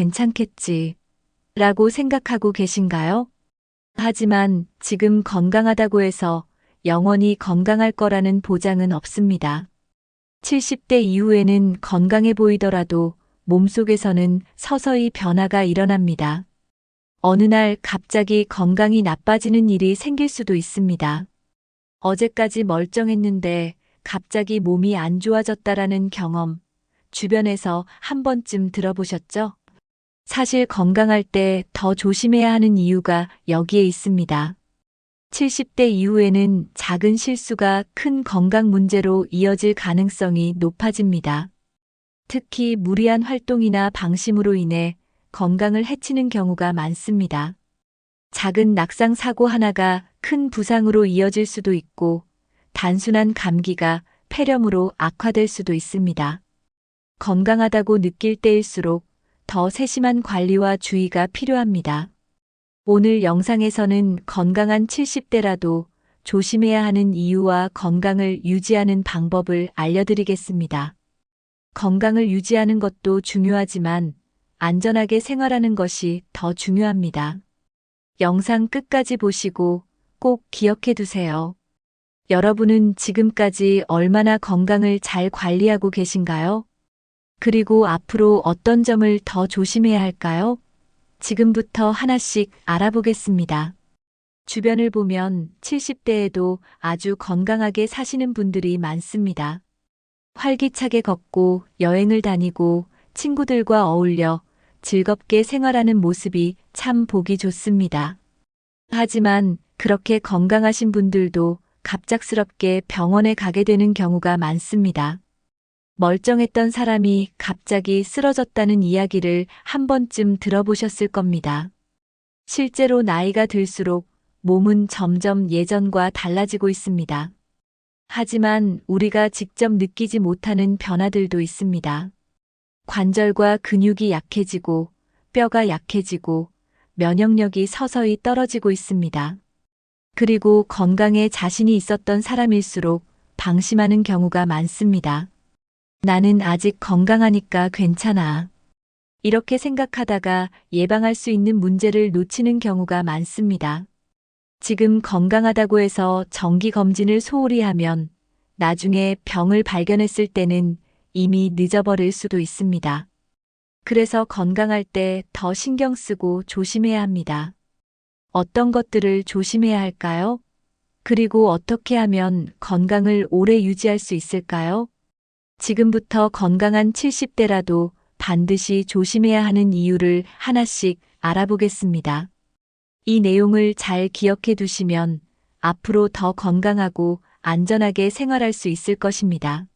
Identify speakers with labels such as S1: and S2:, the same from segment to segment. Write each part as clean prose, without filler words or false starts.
S1: 괜찮겠지 라고 생각하고 계신가요? 하지만 지금 건강하다고 해서 영원히 건강할 거라는 보장은 없습니다. 70대 이후에는 건강해 보이더라도 몸속에서는 서서히 변화가 일어납니다. 어느 날 갑자기 건강이 나빠지는 일이 생길 수도 있습니다. 어제까지 멀쩡했는데 갑자기 몸이 안 좋아졌다라는 경험, 주변에서 한 번쯤 들어보셨죠? 사실 건강할 때 더 조심해야 하는 이유가 여기에 있습니다. 70대 이후에는 작은 실수가 큰 건강 문제로 이어질 가능성이 높아집니다. 특히 무리한 활동이나 방심으로 인해 건강을 해치는 경우가 많습니다. 작은 낙상 사고 하나가 큰 부상으로 이어질 수도 있고, 단순한 감기가 폐렴으로 악화될 수도 있습니다. 건강하다고 느낄 때일수록 더 세심한 관리와 주의가 필요합니다. 오늘 영상에서는 건강한 70대라도 조심해야 하는 이유와 건강을 유지하는 방법을 알려드리겠습니다. 건강을 유지하는 것도 중요하지만 안전하게 생활하는 것이 더 중요합니다. 영상 끝까지 보시고 꼭 기억해 두세요. 여러분은 지금까지 얼마나 건강을 잘 관리하고 계신가요? 그리고 앞으로 어떤 점을 더 조심해야 할까요? 지금부터 하나씩 알아보겠습니다. 주변을 보면 70대에도 아주 건강하게 사시는 분들이 많습니다. 활기차게 걷고 여행을 다니고 친구들과 어울려 즐겁게 생활하는 모습이 참 보기 좋습니다. 하지만 그렇게 건강하신 분들도 갑작스럽게 병원에 가게 되는 경우가 많습니다. 멀쩡했던 사람이 갑자기 쓰러졌다는 이야기를 한 번쯤 들어보셨을 겁니다. 실제로 나이가 들수록 몸은 점점 예전과 달라지고 있습니다. 하지만 우리가 직접 느끼지 못하는 변화들도 있습니다. 관절과 근육이 약해지고 뼈가 약해지고 면역력이 서서히 떨어지고 있습니다. 그리고 건강에 자신이 있었던 사람일수록 방심하는 경우가 많습니다. 나는 아직 건강하니까 괜찮아. 이렇게 생각하다가 예방할 수 있는 문제를 놓치는 경우가 많습니다. 지금 건강하다고 해서 정기검진을 소홀히 하면 나중에 병을 발견했을 때는 이미 늦어버릴 수도 있습니다. 그래서 건강할 때 더 신경 쓰고 조심해야 합니다. 어떤 것들을 조심해야 할까요? 그리고 어떻게 하면 건강을 오래 유지할 수 있을까요? 지금부터 건강한 70대라도 반드시 조심해야 하는 이유를 하나씩 알아보겠습니다. 이 내용을 잘 기억해 두시면 앞으로 더 건강하고 안전하게 생활할 수 있을 것입니다.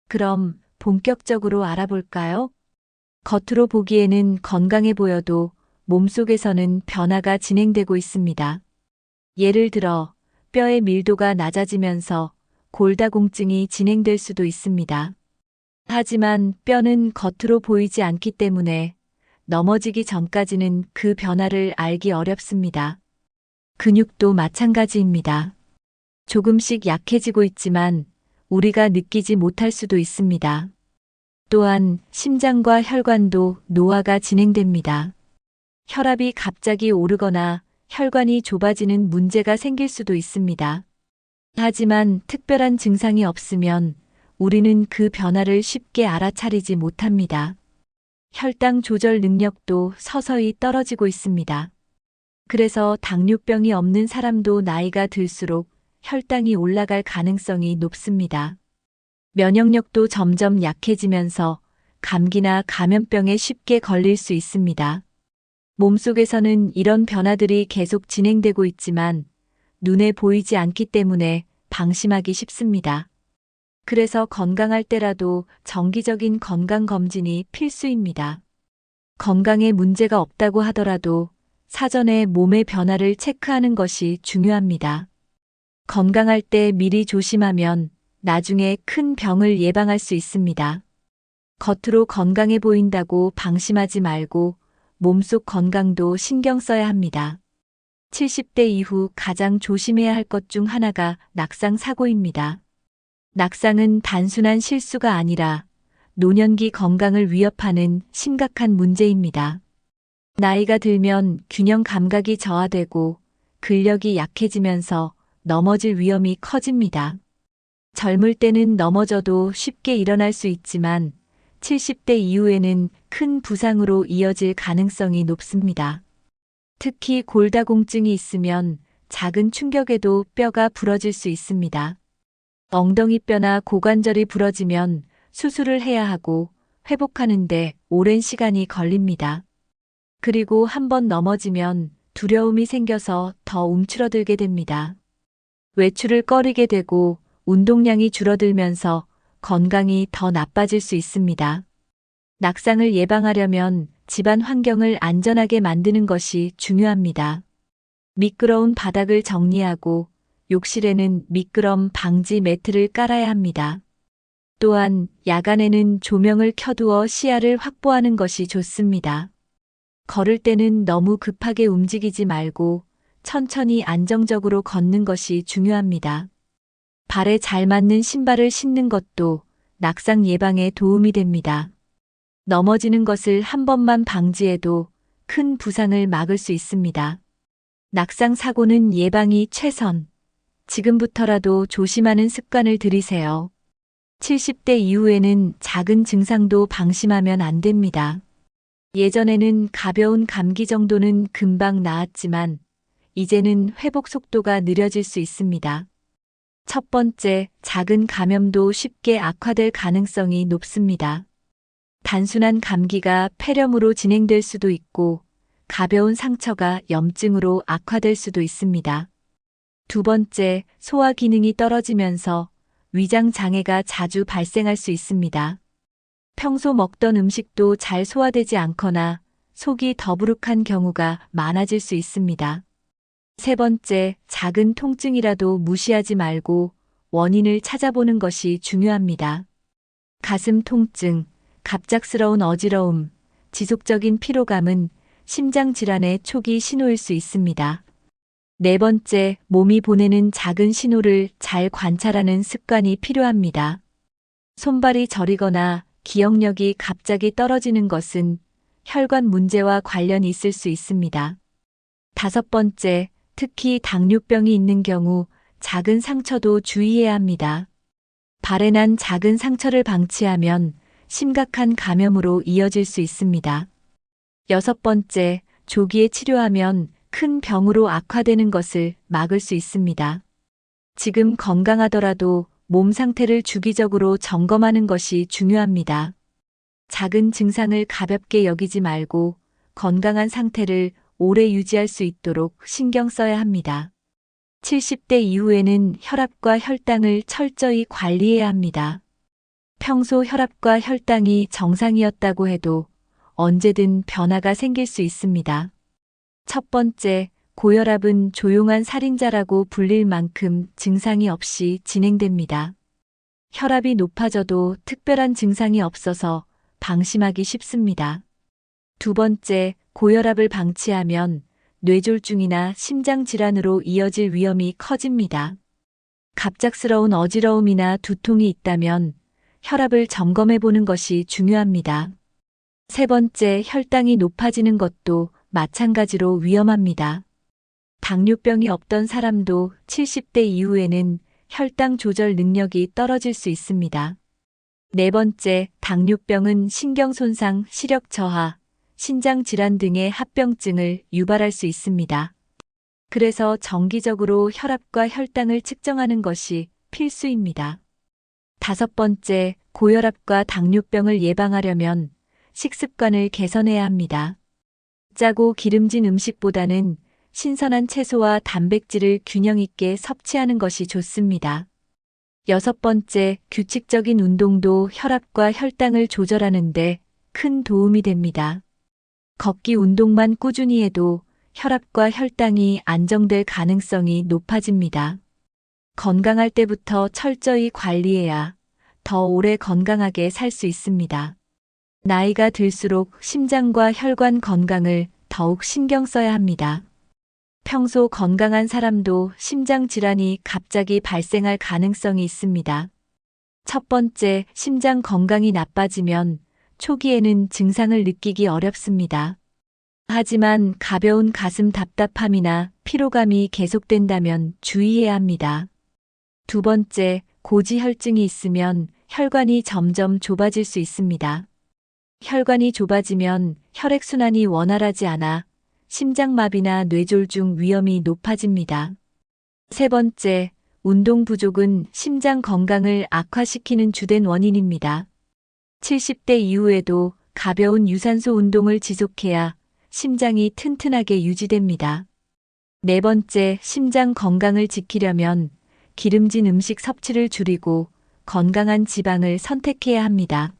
S1: 그럼 본격적으로 알아볼까요? 겉으로 보기에는 건강해 보여도 몸속에서는 변화가 진행되고 있습니다. 예를 들어 뼈의 밀도가 낮아지면서 골다공증이 진행될 수도 있습니다. 하지만 뼈는 겉으로 보이지 않기 때문에 넘어지기 전까지는 그 변화를 알기 어렵습니다. 근육도 마찬가지입니다. 조금씩 약해지고 있지만 우리가 느끼지 못할 수도 있습니다. 또한 심장과 혈관도 노화가 진행됩니다. 혈압이 갑자기 오르거나 혈관이 좁아지는 문제가 생길 수도 있습니다. 하지만 특별한 증상이 없으면 우리는 그 변화를 쉽게 알아차리지 못합니다. 혈당 조절 능력도 서서히 떨어지고 있습니다. 그래서 당뇨병이 없는 사람도 나이가 들수록 혈당이 올라갈 가능성이 높습니다. 면역력도 점점 약해지면서 감기나 감염병에 쉽게 걸릴 수 있습니다. 몸속에서는 이런 변화들이 계속 진행되고 있지만 눈에 보이지 않기 때문에 방심하기 쉽습니다. 그래서 건강할 때라도 정기적인 건강검진이 필수입니다. 건강에 문제가 없다고 하더라도 사전에 몸의 변화를 체크하는 것이 중요합니다. 건강할 때 미리 조심하면 나중에 큰 병을 예방할 수 있습니다. 겉으로 건강해 보인다고 방심하지 말고 몸속 건강도 신경 써야 합니다. 70대 이후 가장 조심해야 할 것 중 하나가 낙상 사고입니다. 낙상은 단순한 실수가 아니라 노년기 건강을 위협하는 심각한 문제입니다. 나이가 들면 균형 감각이 저하되고 근력이 약해지면서 넘어질 위험이 커집니다. 젊을 때는 넘어져도 쉽게 일어날 수 있지만 70대 이후에는 큰 부상으로 이어질 가능성이 높습니다. 특히 골다공증이 있으면 작은 충격에도 뼈가 부러질 수 있습니다. 엉덩이뼈나 고관절이 부러지면 수술을 해야 하고 회복하는데 오랜 시간이 걸립니다. 그리고 한번 넘어지면 두려움이 생겨서 더 움츠러들게 됩니다. 외출을 꺼리게 되고 운동량이 줄어들면서 건강이 더 나빠질 수 있습니다. 낙상을 예방하려면 집안 환경을 안전하게 만드는 것이 중요합니다. 미끄러운 바닥을 정리하고 욕실에는 미끄럼 방지 매트를 깔아야 합니다. 또한 야간에는 조명을 켜두어 시야를 확보하는 것이 좋습니다. 걸을 때는 너무 급하게 움직이지 말고 천천히 안정적으로 걷는 것이 중요합니다. 발에 잘 맞는 신발을 신는 것도 낙상 예방에 도움이 됩니다. 넘어지는 것을 한 번만 방지해도 큰 부상을 막을 수 있습니다. 낙상 사고는 예방이 최선. 지금부터라도 조심하는 습관을 들이세요. 70대 이후에는 작은 증상도 방심하면 안 됩니다. 예전에는 가벼운 감기 정도는 금방 나았지만 이제는 회복 속도가 느려질 수 있습니다. 첫 번째, 작은 감염도 쉽게 악화될 가능성이 높습니다. 단순한 감기가 폐렴으로 진행될 수도 있고 가벼운 상처가 염증으로 악화될 수도 있습니다. 두 번째, 소화 기능이 떨어지면서 위장 장애가 자주 발생할 수 있습니다. 평소 먹던 음식도 잘 소화되지 않거나 속이 더부룩한 경우가 많아질 수 있습니다. 세 번째, 작은 통증이라도 무시하지 말고 원인을 찾아보는 것이 중요합니다. 가슴 통증, 갑작스러운 어지러움, 지속적인 피로감은 심장 질환의 초기 신호일 수 있습니다. 네 번째, 몸이 보내는 작은 신호를 잘 관찰하는 습관이 필요합니다. 손발이 저리거나 기억력이 갑자기 떨어지는 것은 혈관 문제와 관련이 있을 수 있습니다. 다섯 번째, 특히 당뇨병이 있는 경우 작은 상처도 주의해야 합니다. 발에 난 작은 상처를 방치하면 심각한 감염으로 이어질 수 있습니다. 여섯 번째, 조기에 치료하면 큰 병으로 악화되는 것을 막을 수 있습니다. 지금 건강하더라도 몸 상태를 주기적으로 점검하는 것이 중요합니다. 작은 증상을 가볍게 여기지 말고 건강한 상태를 오래 유지할 수 있도록 신경 써야 합니다. 70대 이후에는 혈압과 혈당을 철저히 관리해야 합니다. 평소 혈압과 혈당이 정상이었다고 해도 언제든 변화가 생길 수 있습니다. 첫 번째, 고혈압은 조용한 살인자라고 불릴 만큼 증상이 없이 진행됩니다. 혈압이 높아져도 특별한 증상이 없어서 방심하기 쉽습니다. 두 번째, 고혈압을 방치하면 뇌졸중이나 심장질환으로 이어질 위험이 커집니다. 갑작스러운 어지러움이나 두통이 있다면 혈압을 점검해 보는 것이 중요합니다. 세 번째, 혈당이 높아지는 것도 마찬가지로 위험합니다. 당뇨병이 없던 사람도 70대 이후에는 혈당 조절 능력이 떨어질 수 있습니다. 네 번째, 당뇨병은 신경손상, 시력 저하, 신장 질환 등의 합병증을 유발할 수 있습니다. 그래서 정기적으로 혈압과 혈당을 측정하는 것이 필수입니다. 다섯 번째, 고혈압과 당뇨병을 예방하려면 식습관을 개선해야 합니다. 짜고 기름진 음식보다는 신선한 채소와 단백질을 균형 있게 섭취하는 것이 좋습니다. 여섯 번째, 규칙적인 운동도 혈압과 혈당을 조절하는 데 큰 도움이 됩니다. 걷기 운동만 꾸준히 해도 혈압과 혈당이 안정될 가능성이 높아집니다. 건강할 때부터 철저히 관리해야 더 오래 건강하게 살 수 있습니다. 나이가 들수록 심장과 혈관 건강을 더욱 신경 써야 합니다. 평소 건강한 사람도 심장 질환이 갑자기 발생할 가능성이 있습니다. 첫 번째, 심장 건강이 나빠지면 초기에는 증상을 느끼기 어렵습니다. 하지만 가벼운 가슴 답답함이나 피로감이 계속된다면 주의해야 합니다. 두 번째, 고지혈증이 있으면 혈관이 점점 좁아질 수 있습니다. 혈관이 좁아지면 혈액순환이 원활하지 않아 심장마비나 뇌졸중 위험이 높아집니다. 세 번째, 운동 부족은 심장 건강을 악화시키는 주된 원인입니다. 70대 이후에도 가벼운 유산소 운동을 지속해야 심장이 튼튼하게 유지됩니다. 네 번째, 심장 건강을 지키려면 기름진 음식 섭취를 줄이고 건강한 지방을 선택해야 합니다.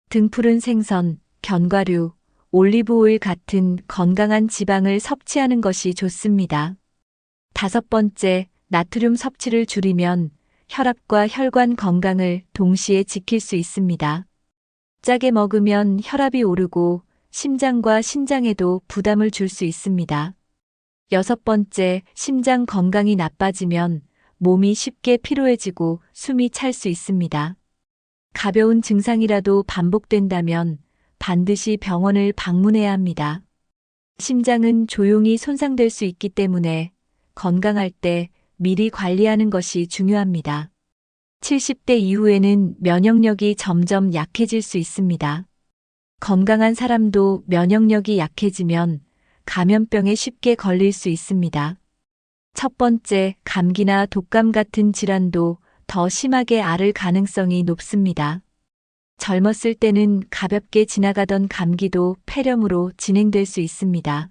S1: 등푸른 생선, 견과류, 올리브오일 같은 건강한 지방을 섭취하는 것이 좋습니다. 다섯 번째, 나트륨 섭취를 줄이면 혈압과 혈관 건강을 동시에 지킬 수 있습니다. 짜게 먹으면 혈압이 오르고 심장과 신장에도 부담을 줄 수 있습니다. 여섯 번째, 심장 건강이 나빠지면 몸이 쉽게 피로해지고 숨이 찰 수 있습니다. 가벼운 증상이라도 반복된다면 반드시 병원을 방문해야 합니다. 심장은 조용히 손상될 수 있기 때문에 건강할 때 미리 관리하는 것이 중요합니다. 70대 이후에는 면역력이 점점 약해질 수 있습니다. 건강한 사람도 면역력이 약해지면 감염병에 쉽게 걸릴 수 있습니다. 첫 번째, 감기나 독감 같은 질환도 더 심하게 앓을 가능성이 높습니다. 젊었을 때는 가볍게 지나가던 감기도 폐렴으로 진행될 수 있습니다.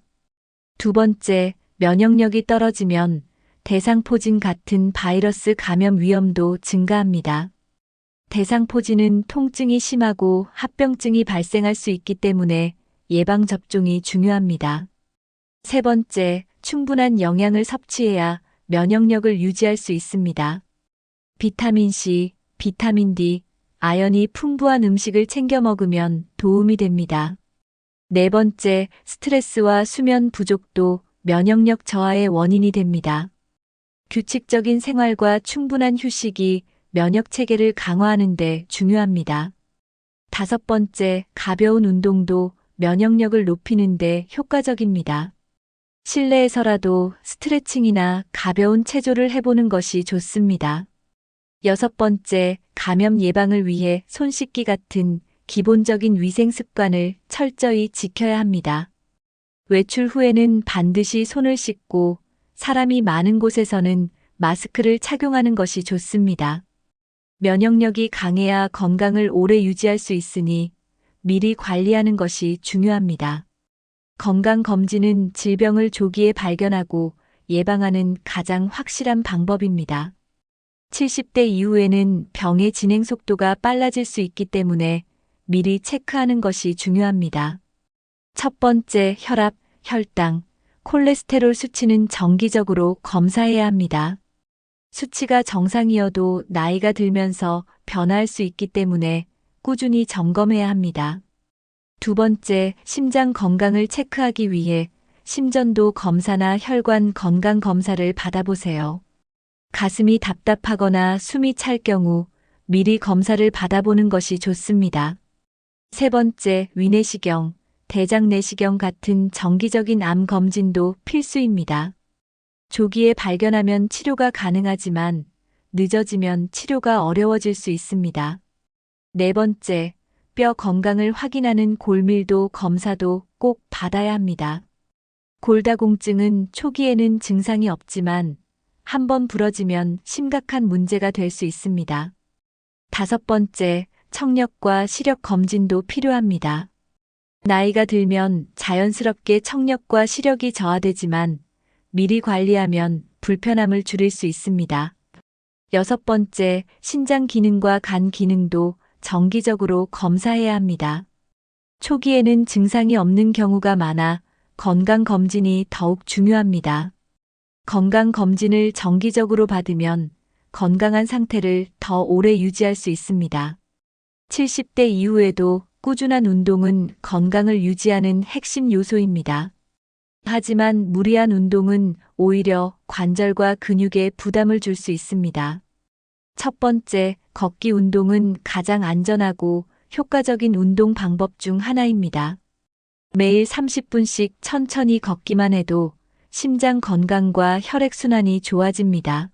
S1: 두 번째, 면역력이 떨어지면 대상포진 같은 바이러스 감염 위험도 증가합니다. 대상포진은 통증이 심하고 합병증이 발생할 수 있기 때문에 예방접종이 중요합니다. 세 번째, 충분한 영양을 섭취해야 면역력을 유지할 수 있습니다. 비타민 C, 비타민 D, 아연이 풍부한 음식을 챙겨 먹으면 도움이 됩니다. 네 번째, 스트레스와 수면 부족도 면역력 저하의 원인이 됩니다. 규칙적인 생활과 충분한 휴식이 면역 체계를 강화하는 데 중요합니다. 다섯 번째, 가벼운 운동도 면역력을 높이는 데 효과적입니다. 실내에서라도 스트레칭이나 가벼운 체조를 해보는 것이 좋습니다. 여섯 번째, 감염 예방을 위해 손 씻기 같은 기본적인 위생 습관을 철저히 지켜야 합니다. 외출 후에는 반드시 손을 씻고 사람이 많은 곳에서는 마스크를 착용하는 것이 좋습니다. 면역력이 강해야 건강을 오래 유지할 수 있으니 미리 관리하는 것이 중요합니다. 건강검진은 질병을 조기에 발견하고 예방하는 가장 확실한 방법입니다. 70대 이후에는 병의 진행 속도가 빨라질 수 있기 때문에 미리 체크하는 것이 중요합니다. 첫 번째, 혈압, 혈당, 콜레스테롤 수치는 정기적으로 검사해야 합니다. 수치가 정상이어도 나이가 들면서 변화할 수 있기 때문에 꾸준히 점검해야 합니다. 두 번째, 심장 건강을 체크하기 위해 심전도 검사나 혈관 건강 검사를 받아보세요. 가슴이 답답하거나 숨이 찰 경우 미리 검사를 받아보는 것이 좋습니다. 세 번째, 위내시경, 대장내시경 같은 정기적인 암 검진도 필수입니다. 조기에 발견하면 치료가 가능하지만 늦어지면 치료가 어려워질 수 있습니다. 네 번째, 뼈 건강을 확인하는 골밀도 검사도 꼭 받아야 합니다. 골다공증은 초기에는 증상이 없지만 한번 부러지면 심각한 문제가 될 수 있습니다. 다섯 번째, 청력과 시력 검진도 필요합니다. 나이가 들면 자연스럽게 청력과 시력이 저하되지만 미리 관리하면 불편함을 줄일 수 있습니다. 여섯 번째, 신장 기능과 간 기능도 정기적으로 검사해야 합니다. 초기에는 증상이 없는 경우가 많아 건강검진이 더욱 중요합니다. 건강검진을 정기적으로 받으면 건강한 상태를 더 오래 유지할 수 있습니다. 70대 이후에도 꾸준한 운동은 건강을 유지하는 핵심 요소입니다. 하지만 무리한 운동은 오히려 관절과 근육에 부담을 줄 수 있습니다. 첫 번째, 걷기 운동은 가장 안전하고 효과적인 운동 방법 중 하나입니다. 매일 30분씩 천천히 걷기만 해도 심장 건강과 혈액순환이 좋아집니다.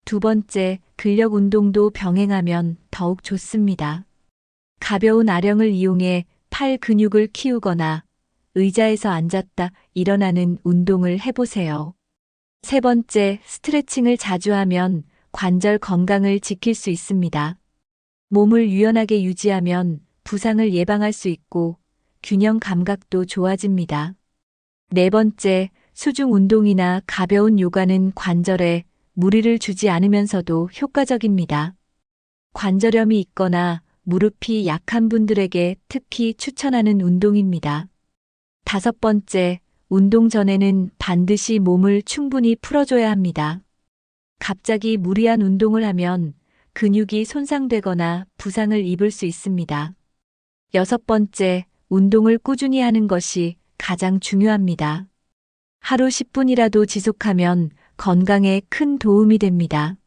S1: 두 번째, 근력 운동도 병행하면 더욱 좋습니다. 가벼운 아령을 이용해 팔 근육을 키우거나 의자에서 앉았다 일어나는 운동을 해보세요. 세 번째, 스트레칭을 자주 하면 관절 건강을 지킬 수 있습니다. 몸을 유연하게 유지하면 부상을 예방할 수 있고 균형 감각도 좋아집니다. 네 번째, 수중 운동이나 가벼운 요가는 관절에 무리를 주지 않으면서도 효과적입니다. 관절염이 있거나 무릎이 약한 분들에게 특히 추천하는 운동입니다. 다섯 번째, 운동 전에는 반드시 몸을 충분히 풀어줘야 합니다. 갑자기 무리한 운동을 하면 근육이 손상되거나 부상을 입을 수 있습니다. 여섯 번째, 운동을 꾸준히 하는 것이 가장 중요합니다. 하루 10분이라도 지속하면 건강에 큰 도움이 됩니다.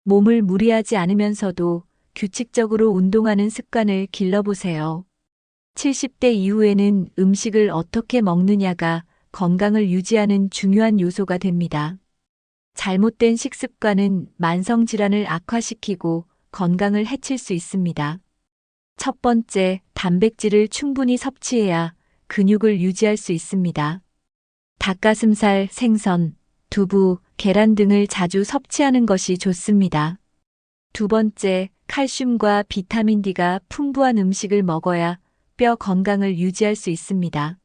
S1: 몸을 무리하지 않으면서도 규칙적으로 운동하는 습관을 길러보세요. 70대 이후에는 음식을 어떻게 먹느냐가 건강을 유지하는 중요한 요소가 됩니다. 잘못된 식습관은 만성질환을 악화시키고 건강을 해칠 수 있습니다. 첫 번째, 단백질을 충분히 섭취해야 근육을 유지할 수 있습니다. 닭가슴살, 생선, 두부, 계란 등을 자주 섭취하는 것이 좋습니다. 두 번째, 칼슘과 비타민 D가 풍부한 음식을 먹어야 뼈 건강을 유지할 수 있습니다.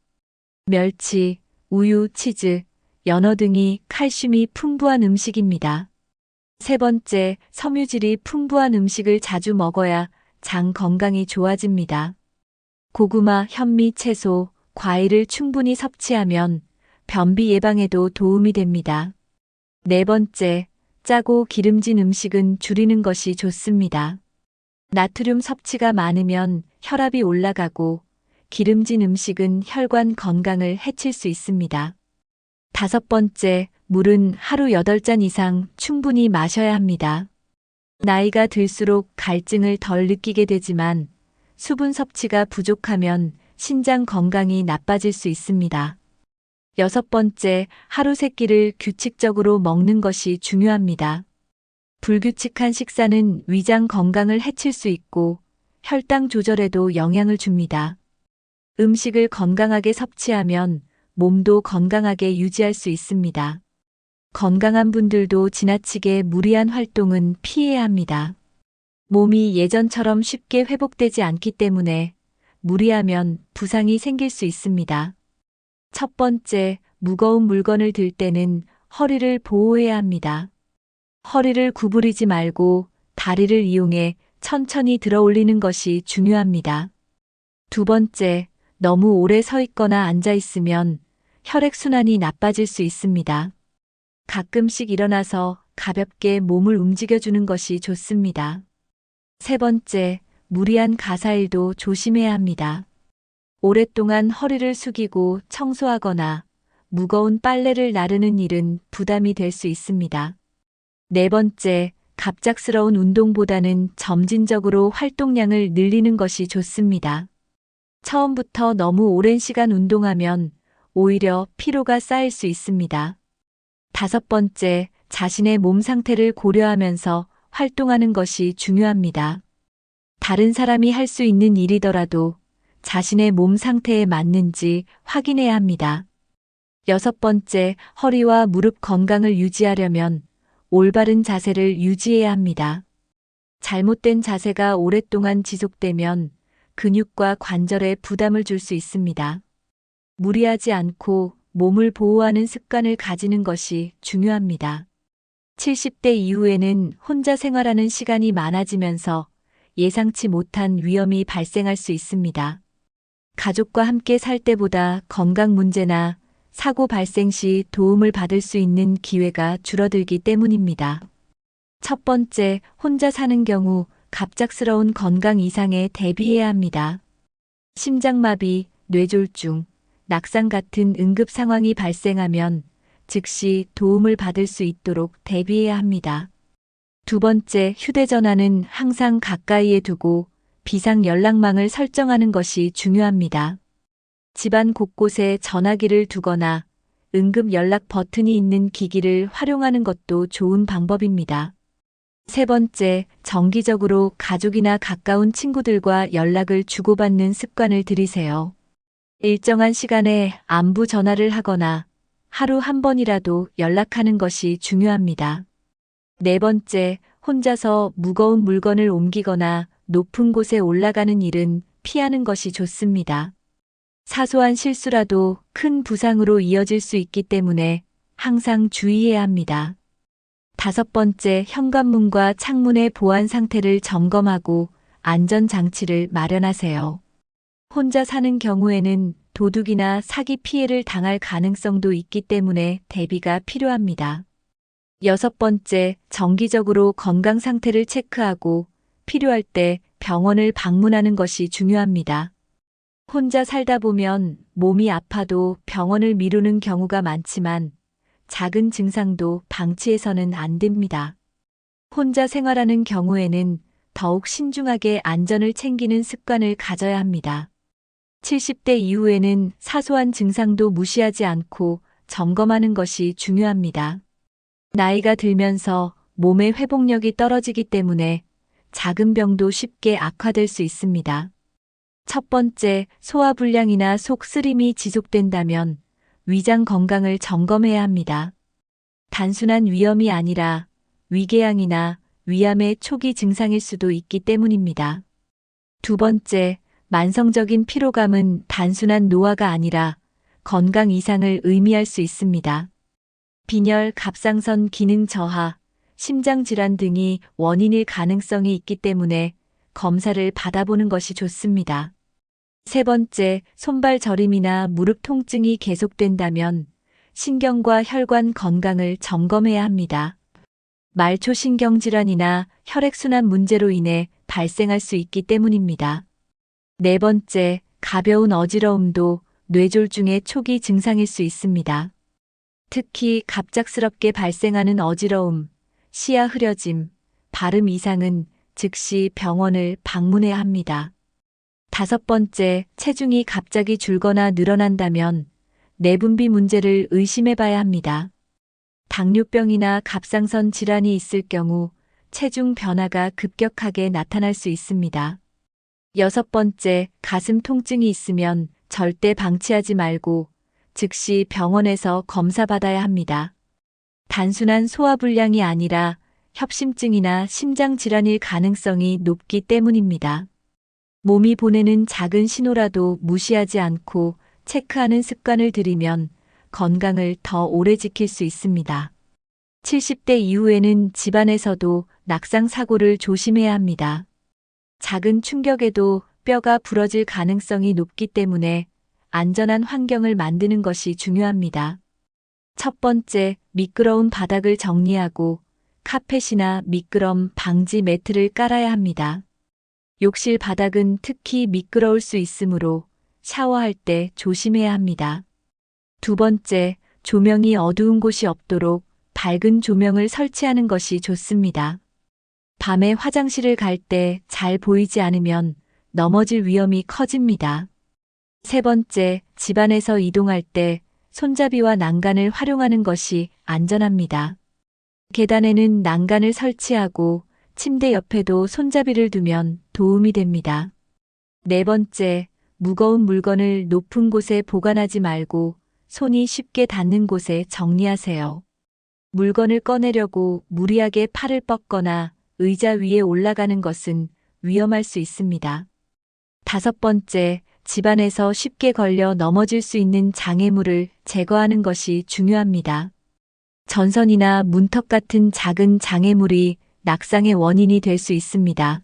S1: 멸치, 우유, 치즈, 연어 등이 칼슘이 풍부한 음식입니다. 세 번째, 섬유질이 풍부한 음식을 자주 먹어야 장 건강이 좋아집니다. 고구마, 현미, 채소, 과일을 충분히 섭취하면 변비 예방에도 도움이 됩니다. 네 번째, 짜고 기름진 음식은 줄이는 것이 좋습니다. 나트륨 섭취가 많으면 혈압이 올라가고 기름진 음식은 혈관 건강을 해칠 수 있습니다. 다섯 번째, 물은 하루 8잔 이상 충분히 마셔야 합니다. 나이가 들수록 갈증을 덜 느끼게 되지만 수분 섭취가 부족하면 신장 건강이 나빠질 수 있습니다. 여섯 번째, 하루 3끼를 규칙적으로 먹는 것이 중요합니다. 불규칙한 식사는 위장 건강을 해칠 수 있고 혈당 조절에도 영향을 줍니다. 음식을 건강하게 섭취하면 몸도 건강하게 유지할 수 있습니다. 건강한 분들도 지나치게 무리한 활동은 피해야 합니다. 몸이 예전처럼 쉽게 회복되지 않기 때문에 무리하면 부상이 생길 수 있습니다. 첫 번째, 무거운 물건을 들 때는 허리를 보호해야 합니다. 허리를 구부리지 말고 다리를 이용해 천천히 들어 올리는 것이 중요합니다. 두 번째, 너무 오래 서 있거나 앉아 있으면 혈액순환이 나빠질 수 있습니다. 가끔씩 일어나서 가볍게 몸을 움직여주는 것이 좋습니다. 세 번째, 무리한 가사일도 조심해야 합니다. 오랫동안 허리를 숙이고 청소하거나 무거운 빨래를 나르는 일은 부담이 될 수 있습니다. 네 번째, 갑작스러운 운동보다는 점진적으로 활동량을 늘리는 것이 좋습니다. 처음부터 너무 오랜 시간 운동하면 오히려 피로가 쌓일 수 있습니다. 다섯 번째, 자신의 몸 상태를 고려하면서 활동하는 것이 중요합니다. 다른 사람이 할 수 있는 일이더라도 자신의 몸 상태에 맞는지 확인해야 합니다. 여섯 번째, 허리와 무릎 건강을 유지하려면 올바른 자세를 유지해야 합니다. 잘못된 자세가 오랫동안 지속되면 근육과 관절에 부담을 줄 수 있습니다. 무리하지 않고 몸을 보호하는 습관을 가지는 것이 중요합니다. 70대 이후에는 혼자 생활하는 시간이 많아지면서 예상치 못한 위험이 발생할 수 있습니다. 가족과 함께 살 때보다 건강 문제나 사고 발생 시 도움을 받을 수 있는 기회가 줄어들기 때문입니다. 첫 번째, 혼자 사는 경우 갑작스러운 건강 이상에 대비해야 합니다. 심장마비, 뇌졸중, 낙상 같은 응급 상황이 발생하면 즉시 도움을 받을 수 있도록 대비해야 합니다. 두 번째, 휴대전화는 항상 가까이에 두고 비상 연락망을 설정하는 것이 중요합니다. 집안 곳곳에 전화기를 두거나 응급 연락 버튼이 있는 기기를 활용하는 것도 좋은 방법입니다. 세 번째, 정기적으로 가족이나 가까운 친구들과 연락을 주고받는 습관을 들이세요. 일정한 시간에 안부 전화를 하거나 하루 한 번이라도 연락하는 것이 중요합니다. 네 번째, 혼자서 무거운 물건을 옮기거나 높은 곳에 올라가는 일은 피하는 것이 좋습니다. 사소한 실수라도 큰 부상으로 이어질 수 있기 때문에 항상 주의해야 합니다. 다섯 번째, 현관문과 창문의 보안 상태를 점검하고 안전장치를 마련하세요. 혼자 사는 경우에는 도둑이나 사기 피해를 당할 가능성도 있기 때문에 대비가 필요합니다. 여섯 번째, 정기적으로 건강 상태를 체크하고 필요할 때 병원을 방문하는 것이 중요합니다. 혼자 살다 보면 몸이 아파도 병원을 미루는 경우가 많지만 작은 증상도 방치해서는 안 됩니다. 혼자 생활하는 경우에는 더욱 신중하게 안전을 챙기는 습관을 가져야 합니다. 70대 이후에는 사소한 증상도 무시하지 않고 점검하는 것이 중요합니다. 나이가 들면서 몸의 회복력이 떨어지기 때문에 작은 병도 쉽게 악화될 수 있습니다. 첫 번째, 소화불량이나 속 쓰림이 지속된다면 위장 건강을 점검해야 합니다. 단순한 위염이 아니라 위궤양이나 위암의 초기 증상일 수도 있기 때문입니다. 두 번째, 만성적인 피로감은 단순한 노화가 아니라 건강 이상을 의미할 수 있습니다. 빈혈, 갑상선 기능 저하, 심장질환 등이 원인일 가능성이 있기 때문에 검사를 받아보는 것이 좋습니다. 세 번째, 손발 저림이나 무릎 통증이 계속된다면 신경과 혈관 건강을 점검해야 합니다. 말초신경질환이나 혈액순환 문제로 인해 발생할 수 있기 때문입니다. 네 번째, 가벼운 어지러움도 뇌졸중의 초기 증상일 수 있습니다. 특히 갑작스럽게 발생하는 어지러움, 시야 흐려짐, 발음 이상은 즉시 병원을 방문해야 합니다. 다섯 번째, 체중이 갑자기 줄거나 늘어난다면 내분비 문제를 의심해 봐야 합니다. 당뇨병이나 갑상선 질환이 있을 경우 체중 변화가 급격하게 나타날 수 있습니다. 여섯 번째, 가슴 통증이 있으면 절대 방치하지 말고 즉시 병원에서 검사받아야 합니다. 단순한 소화불량이 아니라 협심증이나 심장질환일 가능성이 높기 때문입니다. 몸이 보내는 작은 신호라도 무시하지 않고 체크하는 습관을 들이면 건강을 더 오래 지킬 수 있습니다. 70대 이후에는 집안에서도 낙상 사고를 조심해야 합니다. 작은 충격에도 뼈가 부러질 가능성이 높기 때문에 안전한 환경을 만드는 것이 중요합니다. 첫 번째, 미끄러운 바닥을 정리하고 카펫이나 미끄럼 방지 매트를 깔아야 합니다. 욕실 바닥은 특히 미끄러울 수 있으므로 샤워할 때 조심해야 합니다. 두 번째, 조명이 어두운 곳이 없도록 밝은 조명을 설치하는 것이 좋습니다. 밤에 화장실을 갈 때 잘 보이지 않으면 넘어질 위험이 커집니다. 세 번째, 집안에서 이동할 때 손잡이와 난간을 활용하는 것이 안전합니다. 계단에는 난간을 설치하고 침대 옆에도 손잡이를 두면 도움이 됩니다. 네 번째, 무거운 물건을 높은 곳에 보관하지 말고 손이 쉽게 닿는 곳에 정리하세요. 물건을 꺼내려고 무리하게 팔을 뻗거나 의자 위에 올라가는 것은 위험할 수 있습니다. 다섯 번째, 집안에서 쉽게 걸려 넘어질 수 있는 장애물을 제거하는 것이 중요합니다. 전선이나 문턱 같은 작은 장애물이 낙상의 원인이 될 수 있습니다.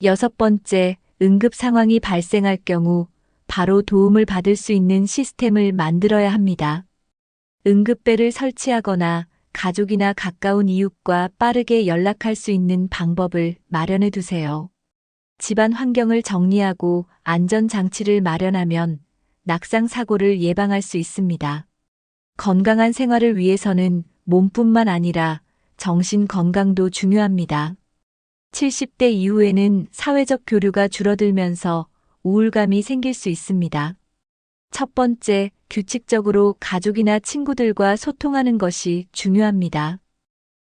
S1: 여섯 번째, 응급 상황이 발생할 경우 바로 도움을 받을 수 있는 시스템을 만들어야 합니다. 응급벨을 설치하거나 가족이나 가까운 이웃과 빠르게 연락할 수 있는 방법을 마련해 두세요. 집안 환경을 정리하고 안전장치를 마련하면 낙상 사고를 예방할 수 있습니다. 건강한 생활을 위해서는 몸뿐만 아니라 정신 건강도 중요합니다. 70대 이후에는 사회적 교류가 줄어들면서 우울감이 생길 수 있습니다. 첫 번째, 규칙적으로 가족이나 친구들과 소통하는 것이 중요합니다.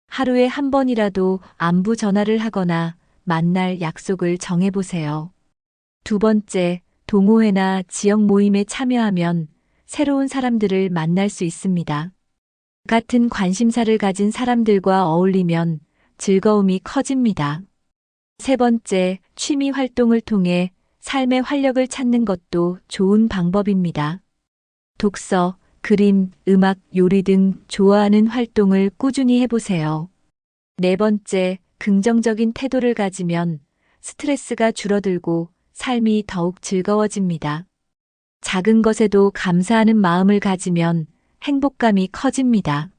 S1: 하루에 한 번이라도 안부 전화를 하거나 만날 약속을 정해보세요. 두 번째, 동호회나 지역 모임에 참여하면 새로운 사람들을 만날 수 있습니다. 같은 관심사를 가진 사람들과 어울리면 즐거움이 커집니다. 세 번째, 취미 활동을 통해 삶의 활력을 찾는 것도 좋은 방법입니다. 독서, 그림, 음악, 요리 등 좋아하는 활동을 꾸준히 해보세요. 네 번째, 긍정적인 태도를 가지면 스트레스가 줄어들고 삶이 더욱 즐거워집니다. 작은 것에도 감사하는 마음을 가지면 행복감이 커집니다.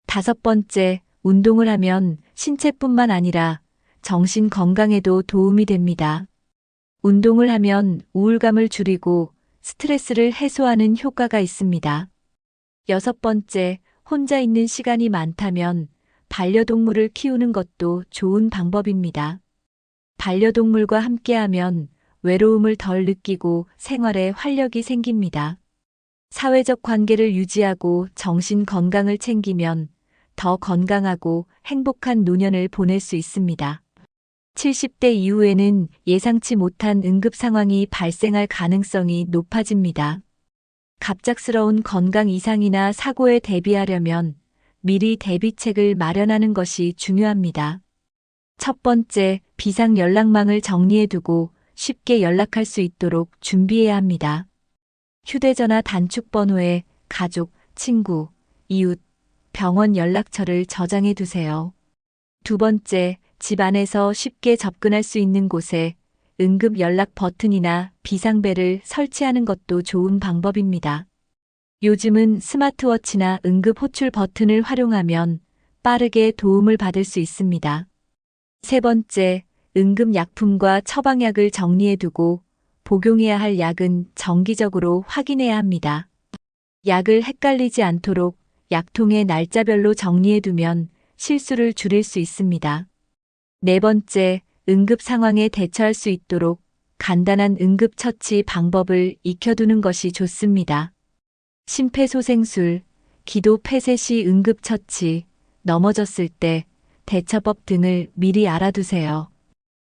S1: 다섯 번째, 운동을 하면 신체뿐만 아니라 정신 건강에도 도움이 됩니다. 운동을 하면 우울감을 줄이고 스트레스를 해소하는 효과가 있습니다. 여섯 번째, 혼자 있는 시간이 많다면 반려동물을 키우는 것도 좋은 방법입니다. 반려동물과 함께하면 외로움을 덜 느끼고 생활에 활력이 생깁니다. 사회적 관계를 유지하고 정신 건강을 챙기면 더 건강하고 행복한 노년을 보낼 수 있습니다. 70대 이후에는 예상치 못한 응급 상황이 발생할 가능성이 높아집니다. 갑작스러운 건강 이상이나 사고에 대비하려면 미리 대비책을 마련하는 것이 중요합니다. 첫 번째, 비상 연락망을 정리해두고 쉽게 연락할 수 있도록 준비해야 합니다. 휴대전화 단축 번호에 가족, 친구, 이웃, 병원 연락처를 저장해 두세요. 두 번째, 집 안에서 쉽게 접근할 수 있는 곳에 응급 연락 버튼이나 비상벨을 설치하는 것도 좋은 방법입니다. 요즘은 스마트워치나 응급 호출 버튼을 활용하면 빠르게 도움을 받을 수 있습니다. 세 번째, 응급약품과 처방약을 정리해두고 복용해야 할 약은 정기적으로 확인해야 합니다. 약을 헷갈리지 않도록 약통에 날짜별로 정리해두면 실수를 줄일 수 있습니다. 네 번째, 응급 상황에 대처할 수 있도록 간단한 응급처치 방법을 익혀두는 것이 좋습니다. 심폐소생술, 기도 폐쇄 시 응급처치, 넘어졌을 때 대처법 등을 미리 알아두세요.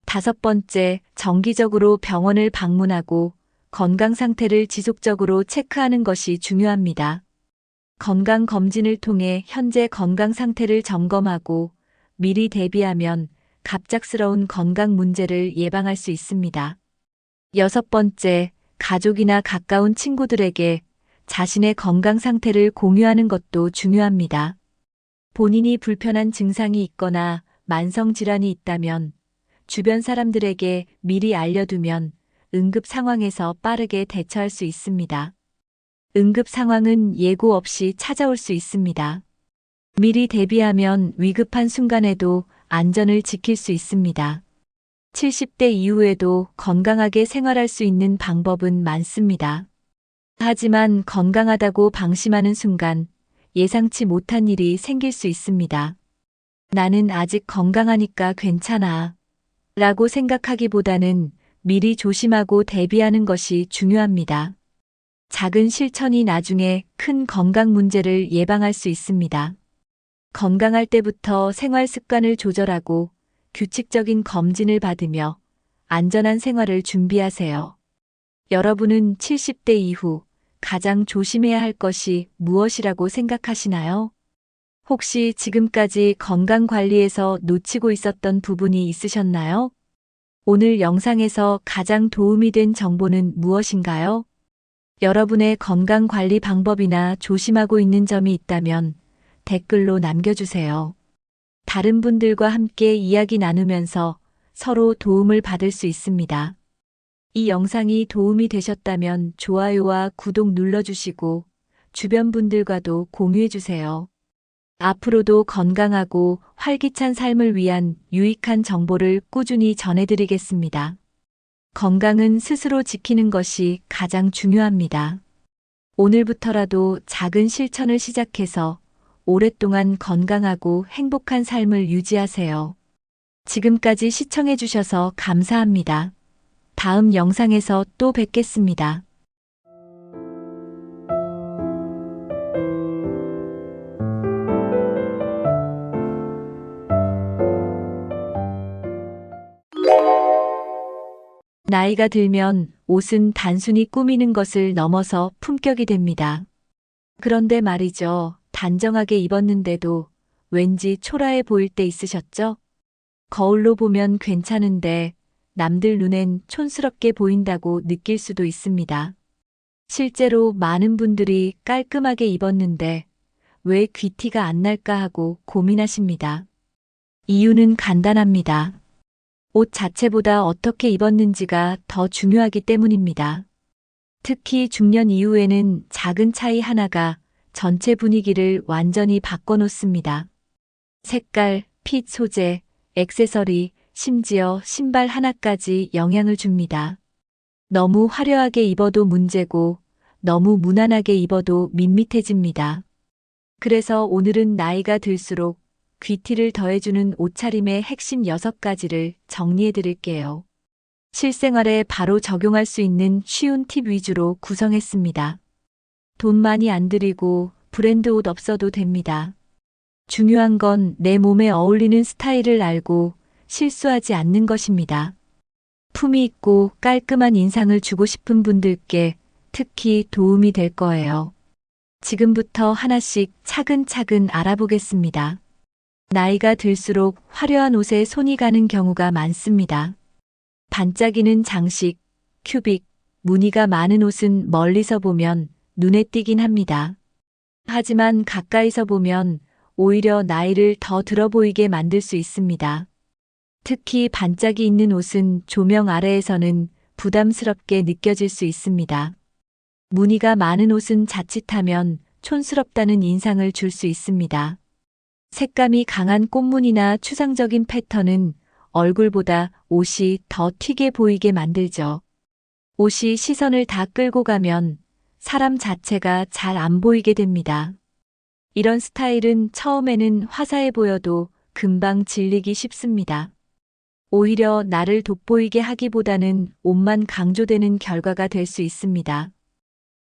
S1: 다섯 번째, 정기적으로 병원을 방문하고 건강 상태를 지속적으로 체크하는 것이 중요합니다. 건강검진을 통해 현재 건강 상태를 점검하고 미리 대비하면 갑작스러운 건강 문제를 예방할 수 있습니다. 여섯 번째, 가족이나 가까운 친구들에게 자신의 건강 상태를 공유하는 것도 중요합니다. 본인이 불편한 증상이 있거나 만성질환이 있다면 주변 사람들에게 미리 알려두면 응급 상황에서 빠르게 대처할 수 있습니다. 응급 상황은 예고 없이 찾아올 수 있습니다. 미리 대비하면 위급한 순간에도 안전을 지킬 수 있습니다. 70대 이후에도 건강하게 생활할 수 있는 방법은 많습니다. 하지만 건강하다고 방심하는 순간 예상치 못한 일이 생길 수 있습니다. 나는 아직 건강하니까 괜찮아 라고 생각하기보다는 미리 조심하고 대비하는 것이 중요합니다. 작은 실천이 나중에 큰 건강 문제를 예방할 수 있습니다. 건강할 때부터 생활 습관을 조절하고 규칙적인 검진을 받으며 안전한 생활을 준비하세요. 여러분은 70대 이후 가장 조심해야 할 것이 무엇이라고 생각하시나요? 혹시 지금까지 건강 관리에서 놓치고 있었던 부분이 있으셨나요? 오늘 영상에서 가장 도움이 된 정보는 무엇인가요? 여러분의 건강 관리 방법이나 조심하고 있는 점이 있다면 댓글로 남겨주세요. 다른 분들과 함께 이야기 나누면서 서로 도움을 받을 수 있습니다. 이 영상이 도움이 되셨다면 좋아요와 구독 눌러주시고 주변 분들과도 공유해주세요. 앞으로도 건강하고 활기찬 삶을 위한 유익한 정보를 꾸준히 전해드리겠습니다. 건강은 스스로 지키는 것이 가장 중요합니다. 오늘부터라도 작은 실천을 시작해서 오랫동안 건강하고 행복한 삶을 유지하세요. 지금까지 시청해주셔서 감사합니다. 다음 영상에서 또 뵙겠습니다. 나이가 들면 옷은 단순히 꾸미는 것을 넘어서 품격이 됩니다. 그런데 말이죠. 단정하게 입었는데도 왠지 초라해 보일 때 있으셨죠? 거울로 보면 괜찮은데 남들 눈엔 촌스럽게 보인다고 느낄 수도 있습니다. 실제로 많은 분들이 깔끔하게 입었는데 왜 귀티가 안 날까 하고 고민하십니다. 이유는 간단합니다. 옷 자체보다 어떻게 입었는지가 더 중요하기 때문입니다. 특히 중년 이후에는 작은 차이 하나가 전체 분위기를 완전히 바꿔놓습니다. 색깔, 핏, 소재, 액세서리, 심지어 신발 하나까지 영향을 줍니다. 너무 화려하게 입어도 문제고 너무 무난하게 입어도 밋밋해집니다. 그래서 오늘은 나이가 들수록 귀티를 더해주는 옷차림의 핵심 6가지를 정리해 드릴게요. 실생활에 바로 적용할 수 있는 쉬운 팁 위주로 구성했습니다. 돈 많이 안 들이고 브랜드 옷 없어도 됩니다. 중요한 건 내 몸에 어울리는 스타일을 알고 실수하지 않는 것입니다. 품위 있고 깔끔한 인상을 주고 싶은 분들께 특히 도움이 될 거예요. 지금부터 하나씩 차근차근 알아보겠습니다. 나이가 들수록 화려한 옷에 손이 가는 경우가 많습니다. 반짝이는 장식, 큐빅, 무늬가 많은 옷은 멀리서 보면 눈에 띄긴 합니다. 하지만 가까이서 보면 오히려 나이를 더 들어 보이게 만들 수 있습니다. 특히 반짝이 있는 옷은 조명 아래에서는 부담스럽게 느껴질 수 있습니다. 무늬가 많은 옷은 자칫하면 촌스럽다는 인상을 줄 수 있습니다. 색감이 강한 꽃무늬나 추상적인 패턴은 얼굴보다 옷이 더 튀게 보이게 만들죠. 옷이 시선을 다 끌고 가면 사람 자체가 잘 안 보이게 됩니다. 이런 스타일은 처음에는 화사해 보여도 금방 질리기 쉽습니다. 오히려 나를 돋보이게 하기보다는 옷만 강조되는 결과가 될 수 있습니다.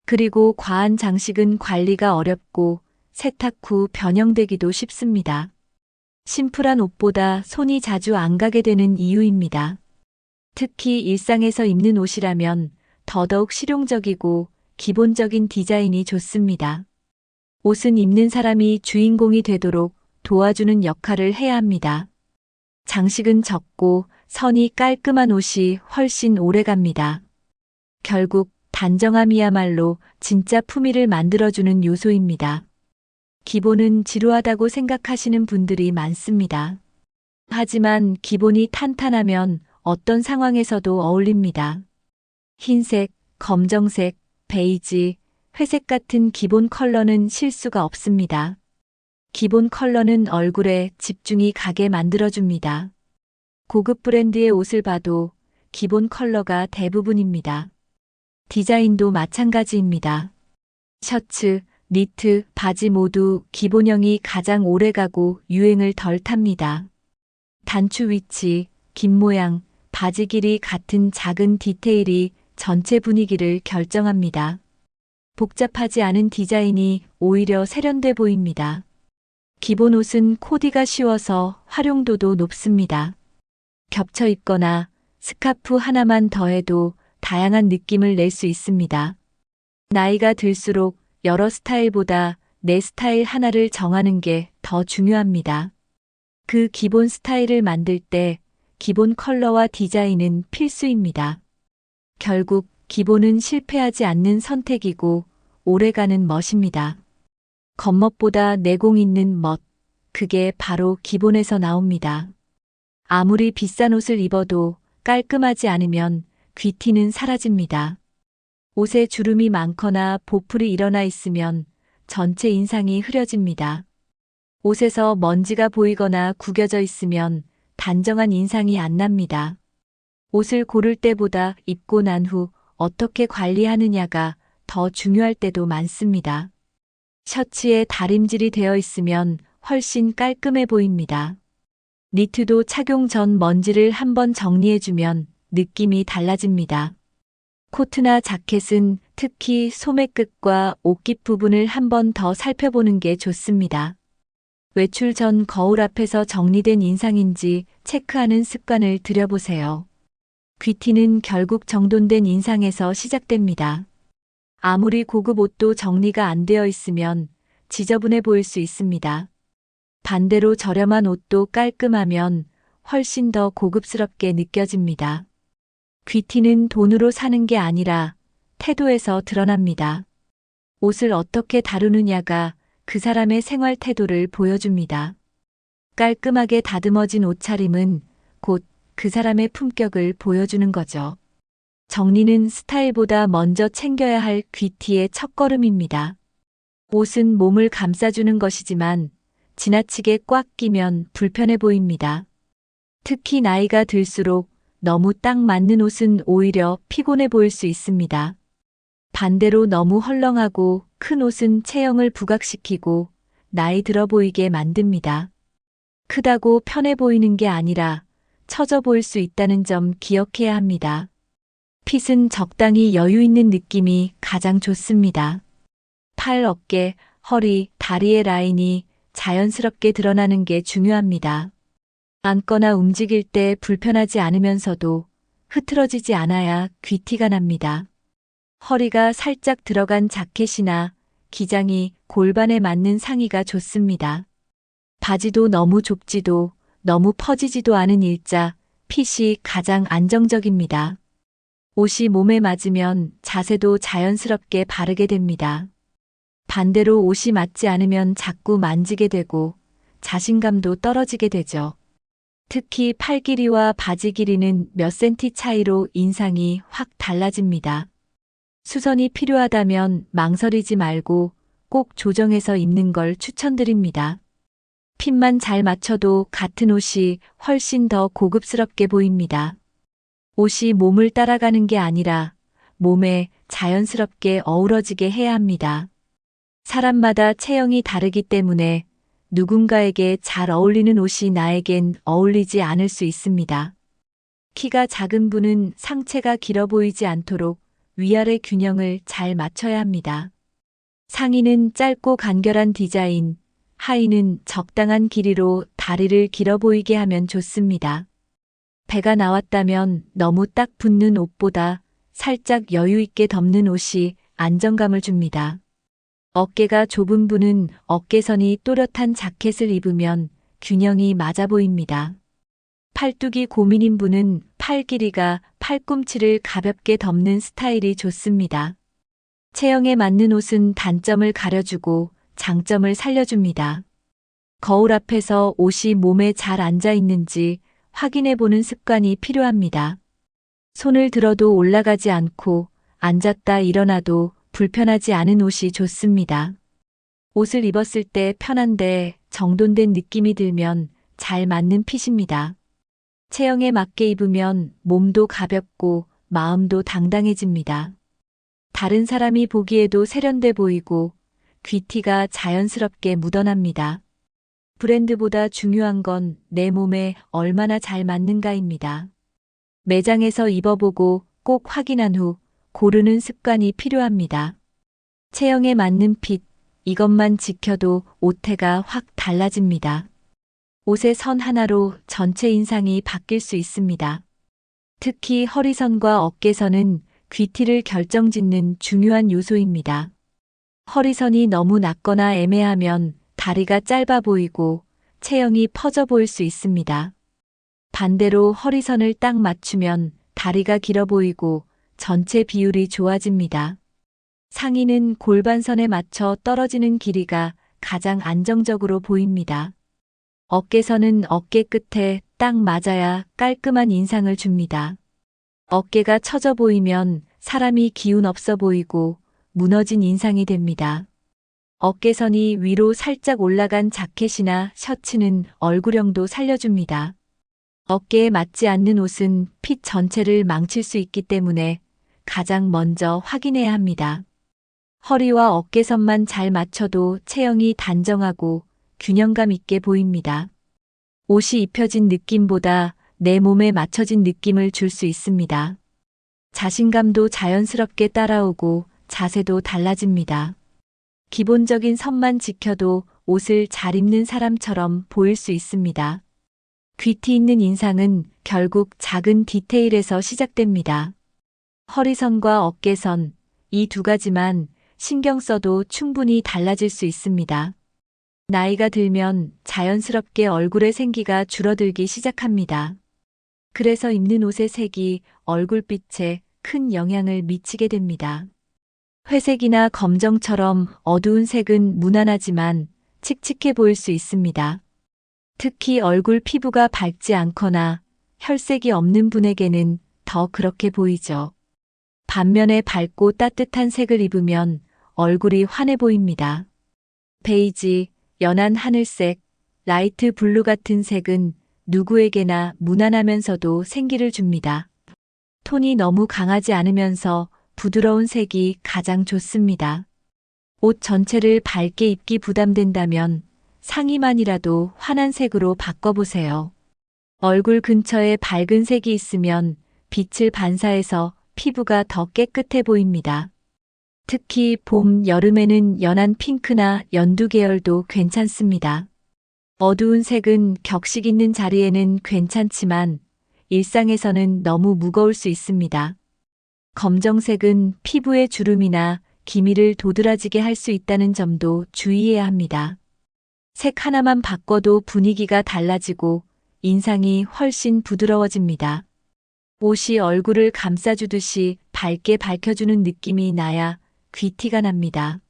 S1: 그리고 과한 장식은 관리가 어렵고 세탁 후 변형되기도 쉽습니다. 심플한 옷보다 손이 자주 안 가게 되는 이유입니다. 특히 일상에서 입는 옷이라면 더더욱 실용적이고 기본적인 디자인이 좋습니다. 옷은 입는 사람이 주인공이 되도록 도와주는 역할을 해야 합니다. 장식은 적고 선이 깔끔한 옷이 훨씬 오래갑니다. 결국 단정함이야말로 진짜 품위를 만들어주는 요소입니다. 기본은 지루하다고 생각하시는 분들이 많습니다. 하지만 기본이 탄탄하면 어떤 상황에서도 어울립니다. 흰색, 검정색, 베이지, 회색 같은 기본 컬러는 실수가 없습니다. 기본 컬러는 얼굴에 집중이 가게 만들어줍니다. 고급 브랜드의 옷을 봐도 기본 컬러가 대부분입니다. 디자인도 마찬가지입니다. 셔츠, 니트, 바지 모두 기본형이 가장 오래가고 유행을 덜 탑니다. 단추 위치, 긴 모양, 바지 길이 같은 작은 디테일이 전체 분위기를 결정합니다. 복잡하지 않은 디자인이 오히려 세련돼 보입니다. 기본 옷은 코디가 쉬워서 활용도도 높습니다. 겹쳐 입거나 스카프 하나만 더해도 다양한 느낌을 낼 수 있습니다. 나이가 들수록 여러 스타일보다 내 스타일 하나를 정하는 게 더 중요합니다. 그 기본 스타일을 만들 때 기본 컬러와 디자인은 필수입니다. 결국 기본은 실패하지 않는 선택이고 오래가는 멋입니다. 겉멋보다 내공 있는 멋, 그게 바로 기본에서 나옵니다. 아무리 비싼 옷을 입어도 깔끔하지 않으면 귀티는 사라집니다. 옷에 주름이 많거나 보풀이 일어나 있으면 전체 인상이 흐려집니다. 옷에서 먼지가 보이거나 구겨져 있으면 단정한 인상이 안 납니다. 옷을 고를 때보다 입고 난 후 어떻게 관리하느냐가 더 중요할 때도 많습니다. 셔츠에 다림질이 되어 있으면 훨씬 깔끔해 보입니다. 니트도 착용 전 먼지를 한번 정리해주면 느낌이 달라집니다. 코트나 자켓은 특히 소매 끝과 옷깃 부분을 한번 더 살펴보는 게 좋습니다. 외출 전 거울 앞에서 정리된 인상인지 체크하는 습관을 들여보세요. 귀티는 결국 정돈된 인상에서 시작됩니다. 아무리 고급 옷도 정리가 안 되어 있으면 지저분해 보일 수 있습니다. 반대로 저렴한 옷도 깔끔하면 훨씬 더 고급스럽게 느껴집니다. 귀티는 돈으로 사는 게 아니라 태도에서 드러납니다. 옷을 어떻게 다루느냐가 그 사람의 생활 태도를 보여줍니다. 깔끔하게 다듬어진 옷차림은 곧 그 사람의 품격을 보여주는 거죠. 정리는 스타일보다 먼저 챙겨야 할 귀티의 첫걸음입니다. 옷은 몸을 감싸주는 것이지만 지나치게 꽉 끼면 불편해 보입니다. 특히 나이가 들수록 너무 딱 맞는 옷은 오히려 피곤해 보일 수 있습니다. 반대로 너무 헐렁하고 큰 옷은 체형을 부각시키고 나이 들어 보이게 만듭니다. 크다고 편해 보이는 게 아니라 처져 보일 수 있다는 점 기억해야 합니다. 핏은 적당히 여유 있는 느낌이 가장 좋습니다. 팔, 어깨, 허리, 다리의 라인이 자연스럽게 드러나는 게 중요합니다. 앉거나 움직일 때 불편하지 않으면서도 흐트러지지 않아야 귀티가 납니다. 허리가 살짝 들어간 자켓이나 기장이 골반에 맞는 상의가 좋습니다. 바지도 너무 좁지도 너무 퍼지지도 않은 일자, 핏이 가장 안정적입니다. 옷이 몸에 맞으면 자세도 자연스럽게 바르게 됩니다. 반대로 옷이 맞지 않으면 자꾸 만지게 되고 자신감도 떨어지게 되죠. 특히 팔 길이와 바지 길이는 몇 센티 차이로 인상이 확 달라집니다. 수선이 필요하다면 망설이지 말고 꼭 조정해서 입는 걸 추천드립니다. 핏만 잘 맞춰도 같은 옷이 훨씬 더 고급스럽게 보입니다. 옷이 몸을 따라가는 게 아니라 몸에 자연스럽게 어우러지게 해야 합니다. 사람마다 체형이 다르기 때문에 누군가에게 잘 어울리는 옷이 나에겐 어울리지 않을 수 있습니다. 키가 작은 분은 상체가 길어 보이지 않도록 위아래 균형을 잘 맞춰야 합니다. 상의는 짧고 간결한 디자인, 하의는 적당한 길이로 다리를 길어 보이게 하면 좋습니다. 배가 나왔다면 너무 딱 붙는 옷보다 살짝 여유 있게 덮는 옷이 안정감을 줍니다. 어깨가 좁은 분은 어깨선이 또렷한 자켓을 입으면 균형이 맞아 보입니다. 팔뚝이 고민인 분은 팔 길이가 팔꿈치를 가볍게 덮는 스타일이 좋습니다. 체형에 맞는 옷은 단점을 가려주고 장점을 살려줍니다. 거울 앞에서 옷이 몸에 잘 앉아 있는지 확인해 보는 습관이 필요합니다. 손을 들어도 올라가지 않고 앉았다 일어나도 불편하지 않은 옷이 좋습니다. 옷을 입었을 때 편한데 정돈된 느낌이 들면 잘 맞는 핏입니다. 체형에 맞게 입으면 몸도 가볍고 마음도 당당해집니다. 다른 사람이 보기에도 세련돼 보이고 귀티가 자연스럽게 묻어납니다. 브랜드보다 중요한 건 내 몸에 얼마나 잘 맞는가입니다. 매장에서 입어보고 꼭 확인한 후 고르는 습관이 필요합니다. 체형에 맞는 핏, 이것만 지켜도 옷태가 확 달라집니다. 옷의 선 하나로 전체 인상이 바뀔 수 있습니다. 특히 허리선과 어깨선은 귀티를 결정짓는 중요한 요소입니다. 허리선이 너무 낮거나 애매하면 다리가 짧아 보이고 체형이 퍼져 보일 수 있습니다. 반대로 허리선을 딱 맞추면 다리가 길어 보이고 전체 비율이 좋아집니다. 상의는 골반선에 맞춰 떨어지는 길이가 가장 안정적으로 보입니다. 어깨선은 어깨 끝에 딱 맞아야 깔끔한 인상을 줍니다. 어깨가 처져 보이면 사람이 기운 없어 보이고 무너진 인상이 됩니다. 어깨선이 위로 살짝 올라간 자켓이나 셔츠는 얼굴형도 살려줍니다. 어깨에 맞지 않는 옷은 핏 전체를 망칠 수 있기 때문에 가장 먼저 확인해야 합니다. 허리와 어깨선만 잘 맞춰도 체형이 단정하고 균형감 있게 보입니다. 옷이 입혀진 느낌보다 내 몸에 맞춰진 느낌을 줄 수 있습니다. 자신감도 자연스럽게 따라오고 자세도 달라집니다. 기본적인 선만 지켜도 옷을 잘 입는 사람처럼 보일 수 있습니다. 귀티 있는 인상은 결국 작은 디테일에서 시작됩니다. 허리선과 어깨선, 이 두 가지만 신경 써도 충분히 달라질 수 있습니다. 나이가 들면 자연스럽게 얼굴의 생기가 줄어들기 시작합니다. 그래서 입는 옷의 색이 얼굴빛에 큰 영향을 미치게 됩니다. 회색이나 검정처럼 어두운 색은 무난하지만 칙칙해 보일 수 있습니다. 특히 얼굴 피부가 밝지 않거나 혈색이 없는 분에게는 더 그렇게 보이죠. 반면에 밝고 따뜻한 색을 입으면 얼굴이 환해 보입니다. 베이지, 연한 하늘색, 라이트 블루 같은 색은 누구에게나 무난하면서도 생기를 줍니다. 톤이 너무 강하지 않으면서 부드러운 색이 가장 좋습니다. 옷 전체를 밝게 입기 부담된다면 상의만이라도 환한 색으로 바꿔보세요. 얼굴 근처에 밝은 색이 있으면 빛을 반사해서 피부가 더 깨끗해 보입니다. 특히 봄, 여름에는 연한 핑크나 연두 계열도 괜찮습니다. 어두운 색은 격식 있는 자리에는 괜찮지만 일상에서는 너무 무거울 수 있습니다. 검정색은 피부의 주름이나 기미를 도드라지게 할 수 있다는 점도 주의해야 합니다. 색 하나만 바꿔도 분위기가 달라지고 인상이 훨씬 부드러워집니다. 옷이 얼굴을 감싸주듯이 밝게 밝혀주는 느낌이 나야 귀티가 납니다.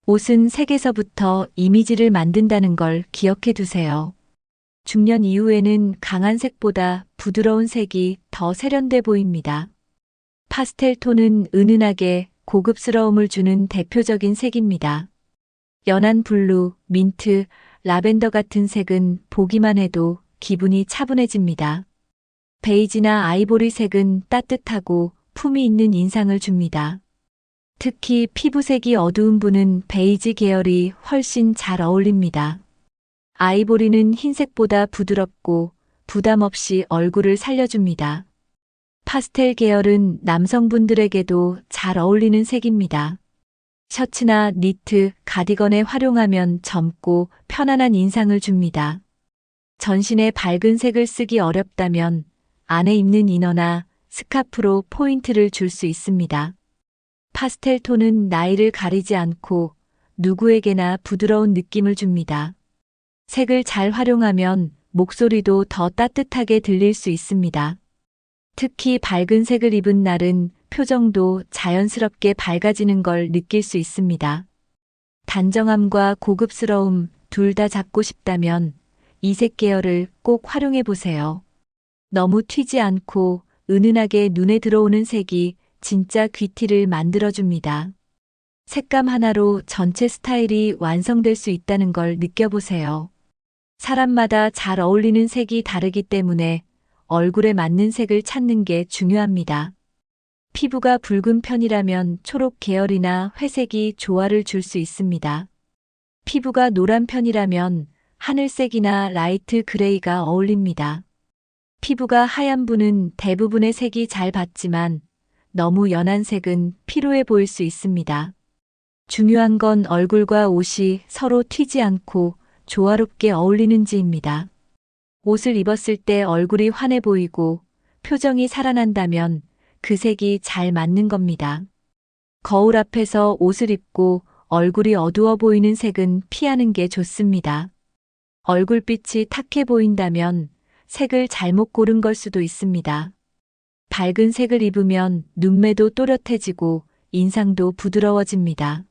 S1: 옷은 색에서부터 이미지를 만든다는 걸 기억해 두세요. 중년 이후에는 강한 색보다 부드러운 색이 더 세련돼 보입니다. 파스텔 톤은 은은하게 고급스러움을 주는 대표적인 색입니다. 연한 블루, 민트, 라벤더 같은 색은 보기만 해도 기분이 차분해집니다. 베이지나 아이보리 색은 따뜻하고 품위 있는 인상을 줍니다. 특히 피부색이 어두운 분은 베이지 계열이 훨씬 잘 어울립니다. 아이보리는 흰색보다 부드럽고 부담 없이 얼굴을 살려줍니다. 파스텔 계열은 남성분들에게도 잘 어울리는 색입니다. 셔츠나 니트, 가디건에 활용하면 젊고 편안한 인상을 줍니다. 전신에 밝은 색을 쓰기 어렵다면 안에 입는 이너나 스카프로 포인트를 줄 수 있습니다. 파스텔 톤은 나이를 가리지 않고 누구에게나 부드러운 느낌을 줍니다. 색을 잘 활용하면 목소리도 더 따뜻하게 들릴 수 있습니다. 특히 밝은 색을 입은 날은 표정도 자연스럽게 밝아지는 걸 느낄 수 있습니다. 단정함과 고급스러움 둘 다 잡고 싶다면 이 색 계열을 꼭 활용해 보세요. 너무 튀지 않고 은은하게 눈에 들어오는 색이 진짜 귀티를 만들어줍니다. 색감 하나로 전체 스타일이 완성될 수 있다는 걸 느껴보세요. 사람마다 잘 어울리는 색이 다르기 때문에 얼굴에 맞는 색을 찾는 게 중요합니다. 피부가 붉은 편이라면 초록 계열이나 회색이 조화를 줄 수 있습니다. 피부가 노란 편이라면 하늘색이나 라이트 그레이가 어울립니다. 피부가 하얀 분은 대부분의 색이 잘 받지만 너무 연한 색은 피로해 보일 수 있습니다. 중요한 건 얼굴과 옷이 서로 튀지 않고 조화롭게 어울리는지입니다. 옷을 입었을 때 얼굴이 환해 보이고 표정이 살아난다면 그 색이 잘 맞는 겁니다. 거울 앞에서 옷을 입고 얼굴이 어두워 보이는 색은 피하는 게 좋습니다. 얼굴빛이 탁해 보인다면 색을 잘못 고른 걸 수도 있습니다. 밝은 색을 입으면 눈매도 또렷해지고 인상도 부드러워집니다.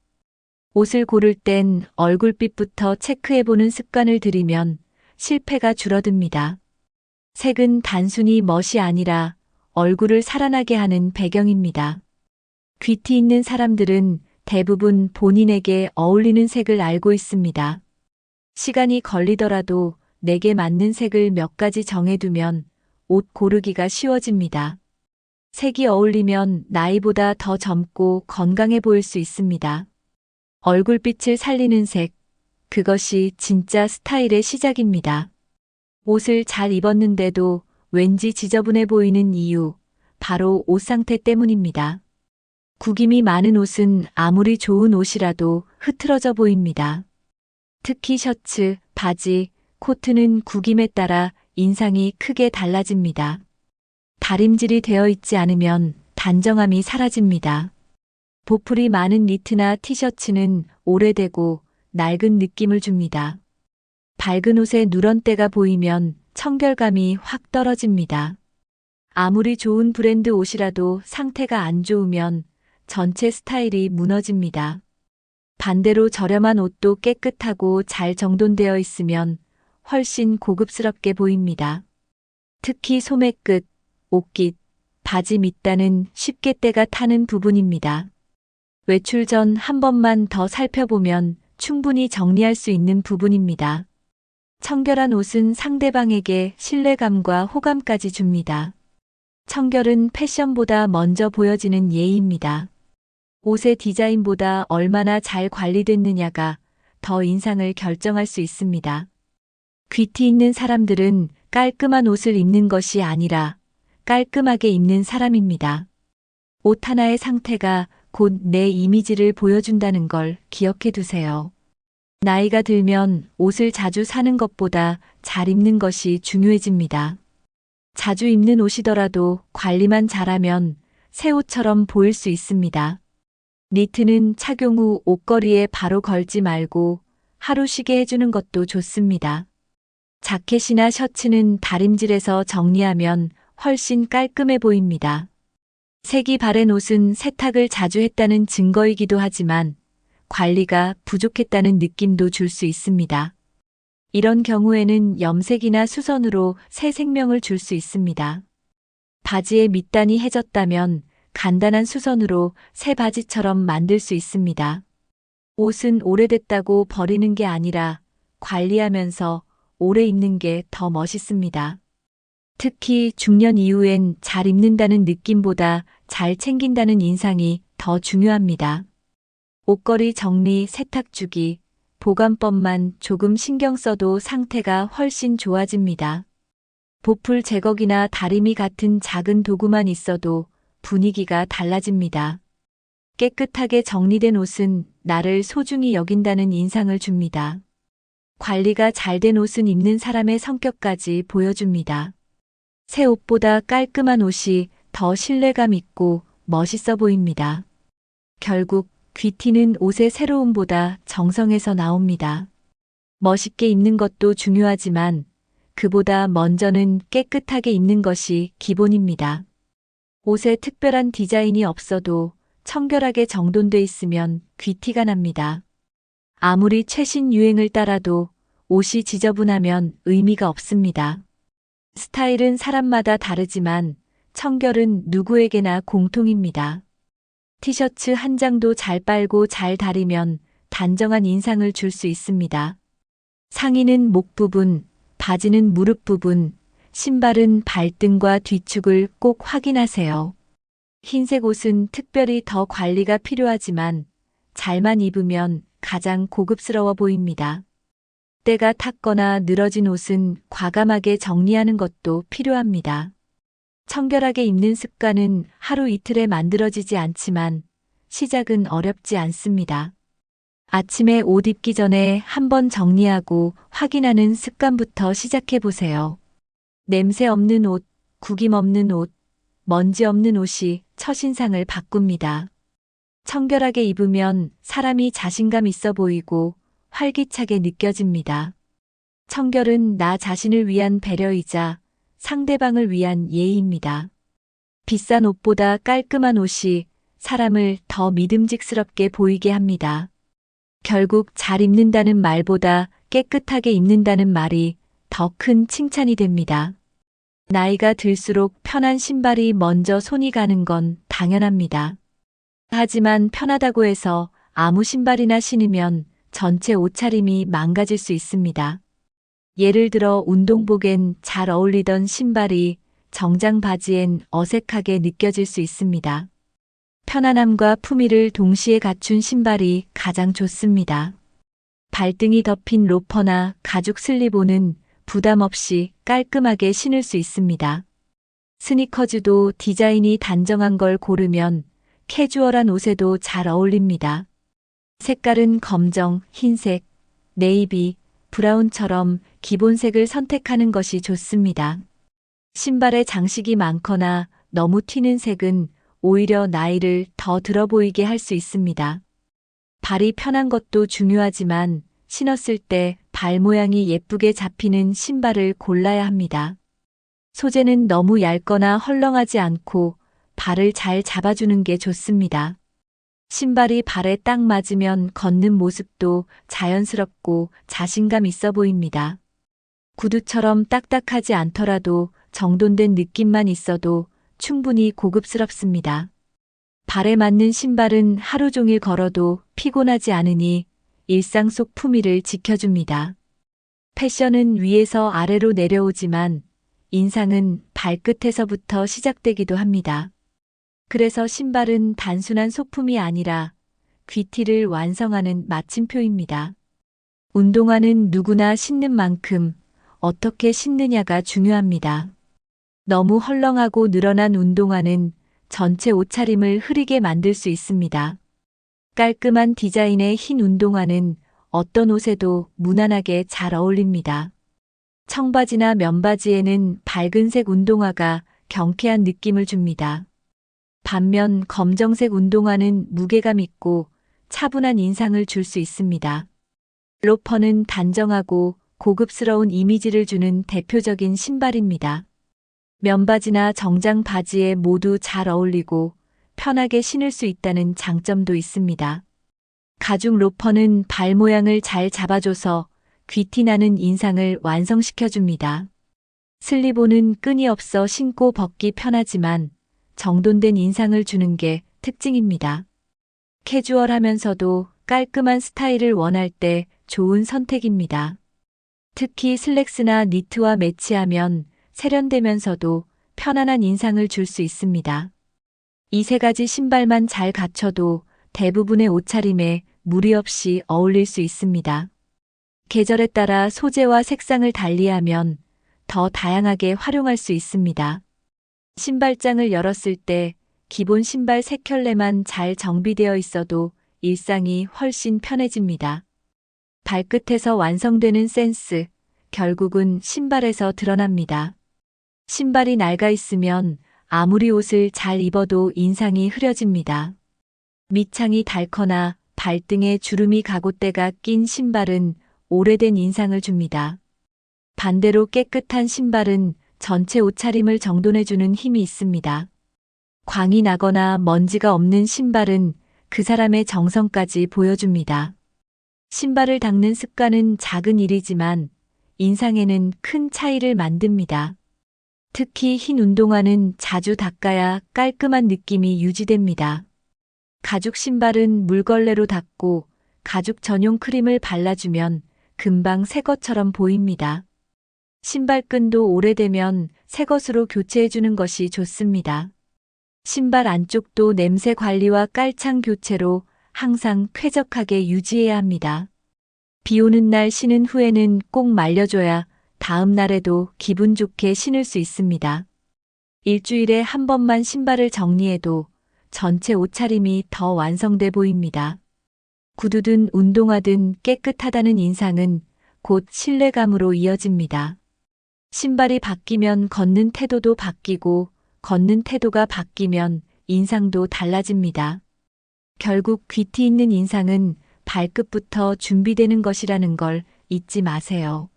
S1: 옷을 고를 땐 얼굴빛부터 체크해보는 습관을 들이면 실패가 줄어듭니다. 색은 단순히 멋이 아니라 얼굴을 살아나게 하는 배경입니다. 귀티 있는 사람들은 대부분 본인에게 어울리는 색을 알고 있습니다. 시간이 걸리더라도 내게 맞는 색을 몇 가지 정해두면 옷 고르기가 쉬워집니다. 색이 어울리면 나이보다 더 젊고 건강해 보일 수 있습니다. 얼굴빛을 살리는 색, 그것이 진짜 스타일의 시작입니다. 옷을 잘 입었는데도 왠지 지저분해 보이는 이유, 바로 옷 상태 때문입니다. 구김이 많은 옷은 아무리 좋은 옷이라도 흐트러져 보입니다. 특히 셔츠, 바지, 코트는 구김에 따라 인상이 크게 달라집니다. 다림질이 되어 있지 않으면 단정함이 사라집니다. 보풀이 많은 니트나 티셔츠는 오래되고 낡은 느낌을 줍니다. 밝은 옷에 누런때가 보이면 청결감이 확 떨어집니다. 아무리 좋은 브랜드 옷이라도 상태가 안 좋으면 전체 스타일이 무너집니다. 반대로 저렴한 옷도 깨끗하고 잘 정돈되어 있으면 훨씬 고급스럽게 보입니다. 특히 소매끝, 옷깃, 바지 밑단은 쉽게 때가 타는 부분입니다. 외출 전 한 번만 더 살펴보면 충분히 정리할 수 있는 부분입니다. 청결한 옷은 상대방에게 신뢰감과 호감까지 줍니다. 청결은 패션보다 먼저 보여지는 예의입니다. 옷의 디자인보다 얼마나 잘 관리됐느냐가 더 인상을 결정할 수 있습니다. 귀티 있는 사람들은 깔끔한 옷을 입는 것이 아니라 깔끔하게 입는 사람입니다. 옷 하나의 상태가 곧 내 이미지를 보여준다는 걸 기억해 두세요. 나이가 들면 옷을 자주 사는 것보다 잘 입는 것이 중요해집니다. 자주 입는 옷이더라도 관리만 잘하면 새 옷처럼 보일 수 있습니다. 니트는 착용 후 옷걸이에 바로 걸지 말고 하루 쉬게 해주는 것도 좋습니다. 자켓이나 셔츠는 다림질해서 정리하면 훨씬 깔끔해 보입니다. 색이 바랜 옷은 세탁을 자주 했다는 증거이기도 하지만 관리가 부족했다는 느낌도 줄 수 있습니다. 이런 경우에는 염색이나 수선으로 새 생명을 줄 수 있습니다. 바지의 밑단이 해졌다면 간단한 수선으로 새 바지처럼 만들 수 있습니다. 옷은 오래됐다고 버리는 게 아니라 관리하면서 오래 입는 게 더 멋있습니다. 특히 중년 이후엔 잘 입는다는 느낌보다 잘 챙긴다는 인상이 더 중요합니다. 옷걸이 정리, 세탁 주기, 보관법만 조금 신경 써도 상태가 훨씬 좋아집니다. 보풀 제거기나 다리미 같은 작은 도구만 있어도 분위기가 달라집니다. 깨끗하게 정리된 옷은 나를 소중히 여긴다는 인상을 줍니다. 관리가 잘 된 옷은 입는 사람의 성격까지 보여줍니다. 새 옷보다 깔끔한 옷이 더 신뢰감 있고 멋있어 보입니다. 결국 귀티는 옷의 새로움보다 정성에서 나옵니다. 멋있게 입는 것도 중요하지만 그보다 먼저는 깨끗하게 입는 것이 기본입니다. 옷에 특별한 디자인이 없어도 청결하게 정돈돼 있으면 귀티가 납니다. 아무리 최신 유행을 따라도 옷이 지저분하면 의미가 없습니다. 스타일은 사람마다 다르지만 청결은 누구에게나 공통입니다. 티셔츠 한 장도 잘 빨고 잘 다리면 단정한 인상을 줄 수 있습니다. 상의는 목 부분, 바지는 무릎 부분, 신발은 발등과 뒤축을 꼭 확인하세요. 흰색 옷은 특별히 더 관리가 필요하지만 잘만 입으면 가장 고급스러워 보입니다. 때가 탔거나 늘어진 옷은 과감하게 정리하는 것도 필요합니다. 청결하게 입는 습관은 하루 이틀에 만들어지지 않지만 시작은 어렵지 않습니다. 아침에 옷 입기 전에 한번 정리하고 확인하는 습관부터 시작해 보세요. 냄새 없는 옷, 구김 없는 옷, 먼지 없는 옷이 첫인상을 바꿉니다. 청결하게 입으면 사람이 자신감 있어 보이고 활기차게 느껴집니다. 청결은 나 자신을 위한 배려이자 상대방을 위한 예의입니다. 비싼 옷보다 깔끔한 옷이 사람을 더 믿음직스럽게 보이게 합니다. 결국 잘 입는다는 말보다 깨끗하게 입는다는 말이 더 큰 칭찬이 됩니다. 나이가 들수록 편한 신발이 먼저 손이 가는 건 당연합니다. 하지만 편하다고 해서 아무 신발이나 신으면 전체 옷차림이 망가질 수 있습니다. 예를 들어 운동복엔 잘 어울리던 신발이 정장 바지엔 어색하게 느껴질 수 있습니다. 편안함과 품위를 동시에 갖춘 신발이 가장 좋습니다. 발등이 덮인 로퍼나 가죽 슬리본은 부담 없이 깔끔하게 신을 수 있습니다. 스니커즈도 디자인이 단정한 걸 고르면 캐주얼한 옷에도 잘 어울립니다. 색깔은 검정, 흰색, 네이비, 브라운처럼 기본색을 선택하는 것이 좋습니다. 신발에 장식이 많거나 너무 튀는 색은 오히려 나이를 더 들어 보이게 할 수 있습니다. 발이 편한 것도 중요하지만 신었을 때 발 모양이 예쁘게 잡히는 신발을 골라야 합니다. 소재는 너무 얇거나 헐렁하지 않고 발을 잘 잡아주는 게 좋습니다. 신발이 발에 딱 맞으면 걷는 모습도 자연스럽고 자신감 있어 보입니다. 구두처럼 딱딱하지 않더라도 정돈된 느낌만 있어도 충분히 고급스럽습니다. 발에 맞는 신발은 하루 종일 걸어도 피곤하지 않으니 일상 속 품위를 지켜줍니다. 패션은 위에서 아래로 내려오지만 인상은 발끝에서부터 시작되기도 합니다. 그래서 신발은 단순한 소품이 아니라 귀티를 완성하는 마침표입니다. 운동화는 누구나 신는 만큼 어떻게 신느냐가 중요합니다. 너무 헐렁하고 늘어난 운동화는 전체 옷차림을 흐리게 만들 수 있습니다. 깔끔한 디자인의 흰 운동화는 어떤 옷에도 무난하게 잘 어울립니다. 청바지나 면바지에는 밝은색 운동화가 경쾌한 느낌을 줍니다. 반면 검정색 운동화는 무게감 있고 차분한 인상을 줄 수 있습니다. 로퍼는 단정하고 고급스러운 이미지를 주는 대표적인 신발입니다. 면바지나 정장 바지에 모두 잘 어울리고 편하게 신을 수 있다는 장점도 있습니다. 가죽 로퍼는 발 모양을 잘 잡아줘서 귀티 나는 인상을 완성시켜줍니다. 슬리본은 끈이 없어 신고 벗기 편하지만 정돈된 인상을 주는 게 특징입니다. 캐주얼하면서도 깔끔한 스타일을 원할 때 좋은 선택입니다. 특히 슬랙스나 니트와 매치하면 세련되면서도 편안한 인상을 줄 수 있습니다. 이 세 가지 신발만 잘 갖춰도 대부분의 옷차림에 무리 없이 어울릴 수 있습니다. 계절에 따라 소재와 색상을 달리하면 더 다양하게 활용할 수 있습니다. 신발장을 열었을 때 기본 신발 3켤레만 잘 정비되어 있어도 일상이 훨씬 편해집니다. 발끝에서 완성되는 센스, 결국은 신발에서 드러납니다. 신발이 낡아 있으면 아무리 옷을 잘 입어도 인상이 흐려집니다. 밑창이 닳거나 발등에 주름이 가곳대가 낀 신발은 오래된 인상을 줍니다. 반대로 깨끗한 신발은 전체 옷차림을 정돈해주는 힘이 있습니다. 광이 나거나 먼지가 없는 신발은 그 사람의 정성까지 보여줍니다. 신발을 닦는 습관은 작은 일이지만 인상에는 큰 차이를 만듭니다. 특히 흰 운동화는 자주 닦아야 깔끔한 느낌이 유지됩니다. 가죽 신발은 물걸레로 닦고 가죽 전용 크림을 발라주면 금방 새 것처럼 보입니다. 신발끈도 오래되면 새 것으로 교체해주는 것이 좋습니다. 신발 안쪽도 냄새 관리와 깔창 교체로 항상 쾌적하게 유지해야 합니다. 비 오는 날 신은 후에는 꼭 말려줘야 다음 날에도 기분 좋게 신을 수 있습니다. 일주일에 한 번만 신발을 정리해도 전체 옷차림이 더 완성돼 보입니다. 구두든 운동화든 깨끗하다는 인상은 곧 신뢰감으로 이어집니다. 신발이 바뀌면 걷는 태도도 바뀌고 걷는 태도가 바뀌면 인상도 달라집니다. 결국 귀티 있는 인상은 발끝부터 준비되는 것이라는 걸 잊지 마세요.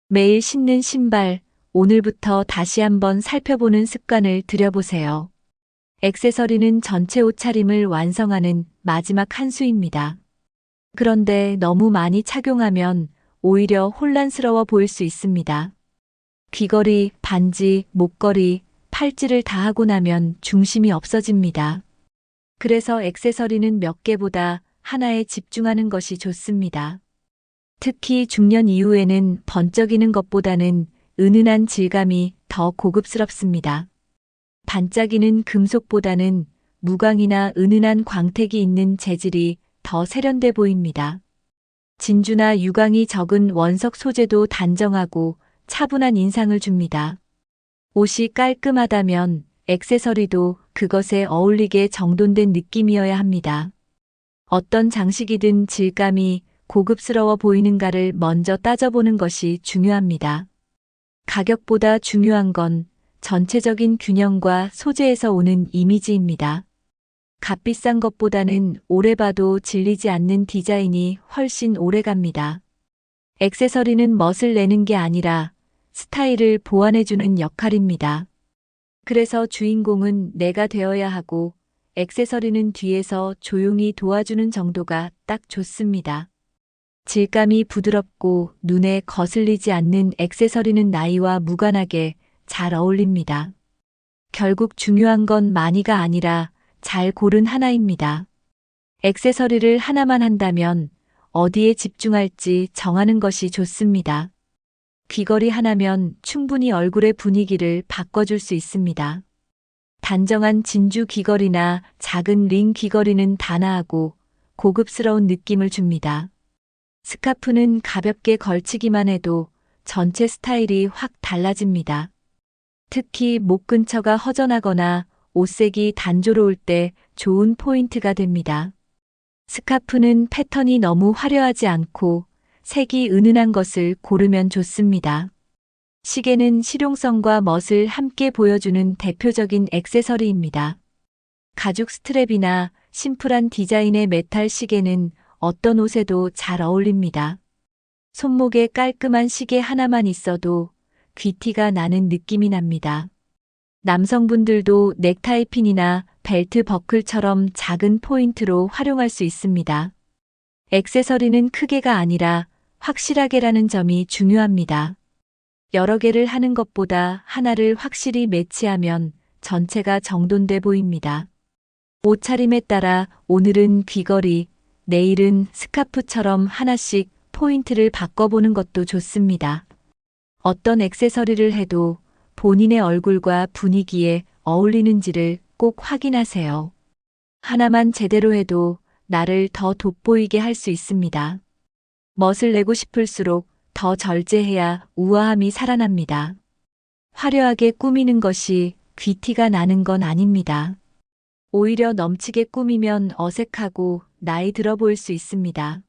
S1: 매일 신는 신발, 오늘부터 다시 한번 살펴보는 습관을 들여보세요. 액세서리는 전체 옷차림을 완성하는 마지막 한 수입니다. 그런데 너무 많이 착용하면 오히려 혼란스러워 보일 수 있습니다. 귀걸이, 반지, 목걸이, 팔찌를 다 하고 나면 중심이 없어집니다. 그래서 액세서리는 몇 개보다 하나에 집중하는 것이 좋습니다. 특히 중년 이후에는 번쩍이는 것보다는 은은한 질감이 더 고급스럽습니다. 반짝이는 금속보다는 무광이나 은은한 광택이 있는 재질이 더 세련돼 보입니다. 진주나 유광이 적은 원석 소재도 단정하고 차분한 인상을 줍니다. 옷이 깔끔하다면 액세서리도 그것에 어울리게 정돈된 느낌이어야 합니다. 어떤 장식이든 질감이 고급스러워 보이는가를 먼저 따져보는 것이 중요합니다. 가격보다 중요한 건 전체적인 균형과 소재에서 오는 이미지입니다. 값비싼 것보다는 오래 봐도 질리지 않는 디자인이 훨씬 오래 갑니다. 액세서리는 멋을 내는 게 아니라 스타일을 보완해주는 역할입니다. 그래서 주인공은 내가 되어야 하고 액세서리는 뒤에서 조용히 도와주는 정도가 딱 좋습니다. 질감이 부드럽고 눈에 거슬리지 않는 액세서리는 나이와 무관하게 잘 어울립니다. 결국 중요한 건 많이가 아니라 잘 고른 하나입니다. 액세서리를 하나만 한다면 어디에 집중할지 정하는 것이 좋습니다. 귀걸이 하나면 충분히 얼굴의 분위기를 바꿔줄 수 있습니다. 단정한 진주 귀걸이나 작은 링 귀걸이는 단아하고 고급스러운 느낌을 줍니다. 스카프는 가볍게 걸치기만 해도 전체 스타일이 확 달라집니다. 특히 목 근처가 허전하거나 옷색이 단조로울 때 좋은 포인트가 됩니다. 스카프는 패턴이 너무 화려하지 않고 색이 은은한 것을 고르면 좋습니다. 시계는 실용성과 멋을 함께 보여주는 대표적인 액세서리입니다. 가죽 스트랩이나 심플한 디자인의 메탈 시계는 어떤 옷에도 잘 어울립니다. 손목에 깔끔한 시계 하나만 있어도 귀티가 나는 느낌이 납니다. 남성분들도 넥타이 핀이나 벨트 버클처럼 작은 포인트로 활용할 수 있습니다. 액세서리는 크게가 아니라 확실하게라는 점이 중요합니다. 여러 개를 하는 것보다 하나를 확실히 매치하면 전체가 정돈돼 보입니다. 옷차림에 따라 오늘은 귀걸이, 내일은 스카프처럼 하나씩 포인트를 바꿔보는 것도 좋습니다. 어떤 액세서리를 해도 본인의 얼굴과 분위기에 어울리는지를 꼭 확인하세요. 하나만 제대로 해도 나를 더 돋보이게 할 수 있습니다. 멋을 내고 싶을수록 더 절제해야 우아함이 살아납니다. 화려하게 꾸미는 것이 귀티가 나는 건 아닙니다. 오히려 넘치게 꾸미면 어색하고 나이 들어 보일 수 있습니다.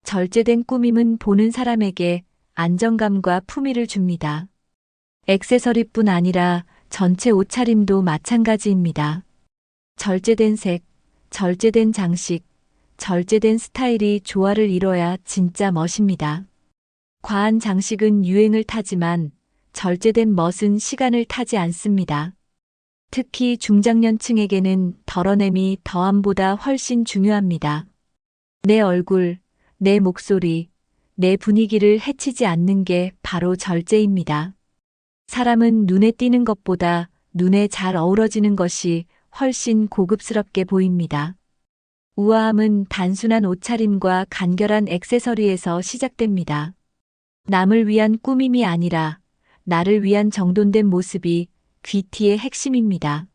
S1: 절제된 꾸밈은 보는 사람에게 안정감과 품위를 줍니다. 액세서리뿐 아니라 전체 옷차림도 마찬가지입니다. 절제된 색, 절제된 장식, 절제된 스타일이 조화를 이뤄야 진짜 멋입니다. 과한 장식은 유행을 타지만 절제된 멋은 시간을 타지 않습니다. 특히 중장년층에게는 덜어냄이 더함보다 훨씬 중요합니다. 내 얼굴, 내 목소리, 내 분위기를 해치지 않는 게 바로 절제입니다. 사람은 눈에 띄는 것보다 눈에 잘 어우러지는 것이 훨씬 고급스럽게 보입니다. 우아함은 단순한 옷차림과 간결한 액세서리에서 시작됩니다. 남을 위한 꾸밈이 아니라 나를 위한 정돈된 모습이 귀티의 핵심입니다.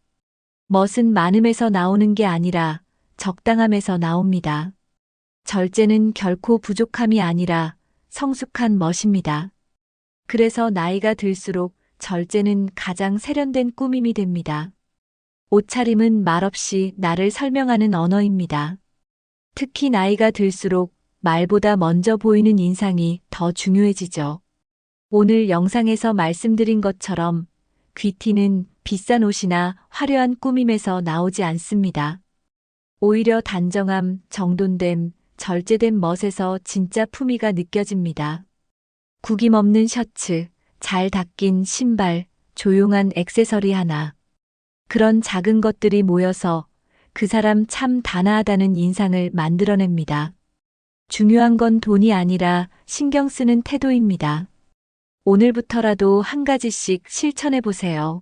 S1: 멋은 많음에서 나오는 게 아니라 적당함에서 나옵니다. 절제는 결코 부족함이 아니라 성숙한 멋입니다. 그래서 나이가 들수록 절제는 가장 세련된 꾸밈이 됩니다. 옷차림은 말없이 나를 설명하는 언어입니다. 특히 나이가 들수록 말보다 먼저 보이는 인상이 더 중요해지죠. 오늘 영상에서 말씀드린 것처럼 귀티는 비싼 옷이나 화려한 꾸밈에서 나오지 않습니다. 오히려 단정함, 정돈됨, 절제된 멋에서 진짜 품위가 느껴집니다. 구김없는 셔츠, 잘 닦인 신발, 조용한 액세서리 하나. 그런 작은 것들이 모여서 그 사람 참 단아하다는 인상을 만들어냅니다. 중요한 건 돈이 아니라 신경 쓰는 태도입니다. 오늘부터라도 한 가지씩 실천해 보세요.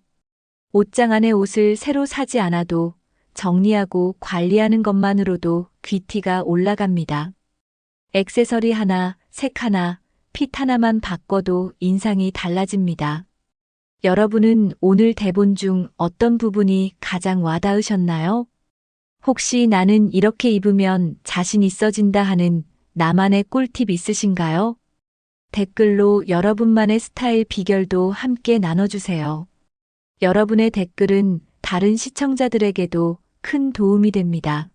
S1: 옷장 안에 옷을 새로 사지 않아도 정리하고 관리하는 것만으로도 귀티가 올라갑니다. 액세서리 하나, 색 하나, 핏 하나만 바꿔도 인상이 달라집니다. 여러분은 오늘 대본 중 어떤 부분이 가장 와닿으셨나요? 혹시 나는 이렇게 입으면 자신 있어진다 하는 나만의 꿀팁 있으신가요? 댓글로 여러분만의 스타일 비결도 함께 나눠주세요. 여러분의 댓글은 다른 시청자들에게도 큰 도움이 됩니다.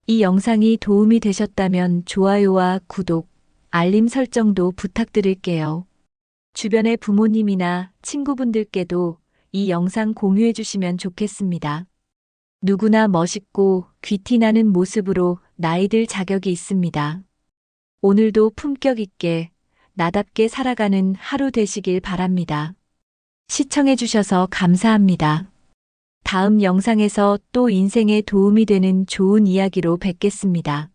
S1: 이 영상이 도움이 되셨다면 좋아요와 구독, 알림 설정도 부탁드릴게요. 주변의 부모님이나 친구분들께도 이 영상 공유해 주시면 좋겠습니다. 누구나 멋있고 귀티나는 모습으로 나이들 자격이 있습니다. 오늘도 품격 있게 나답게 살아가는 하루 되시길 바랍니다. 시청해 주셔서 감사합니다. 다음 영상에서 또 인생에 도움이 되는 좋은 이야기로 뵙겠습니다.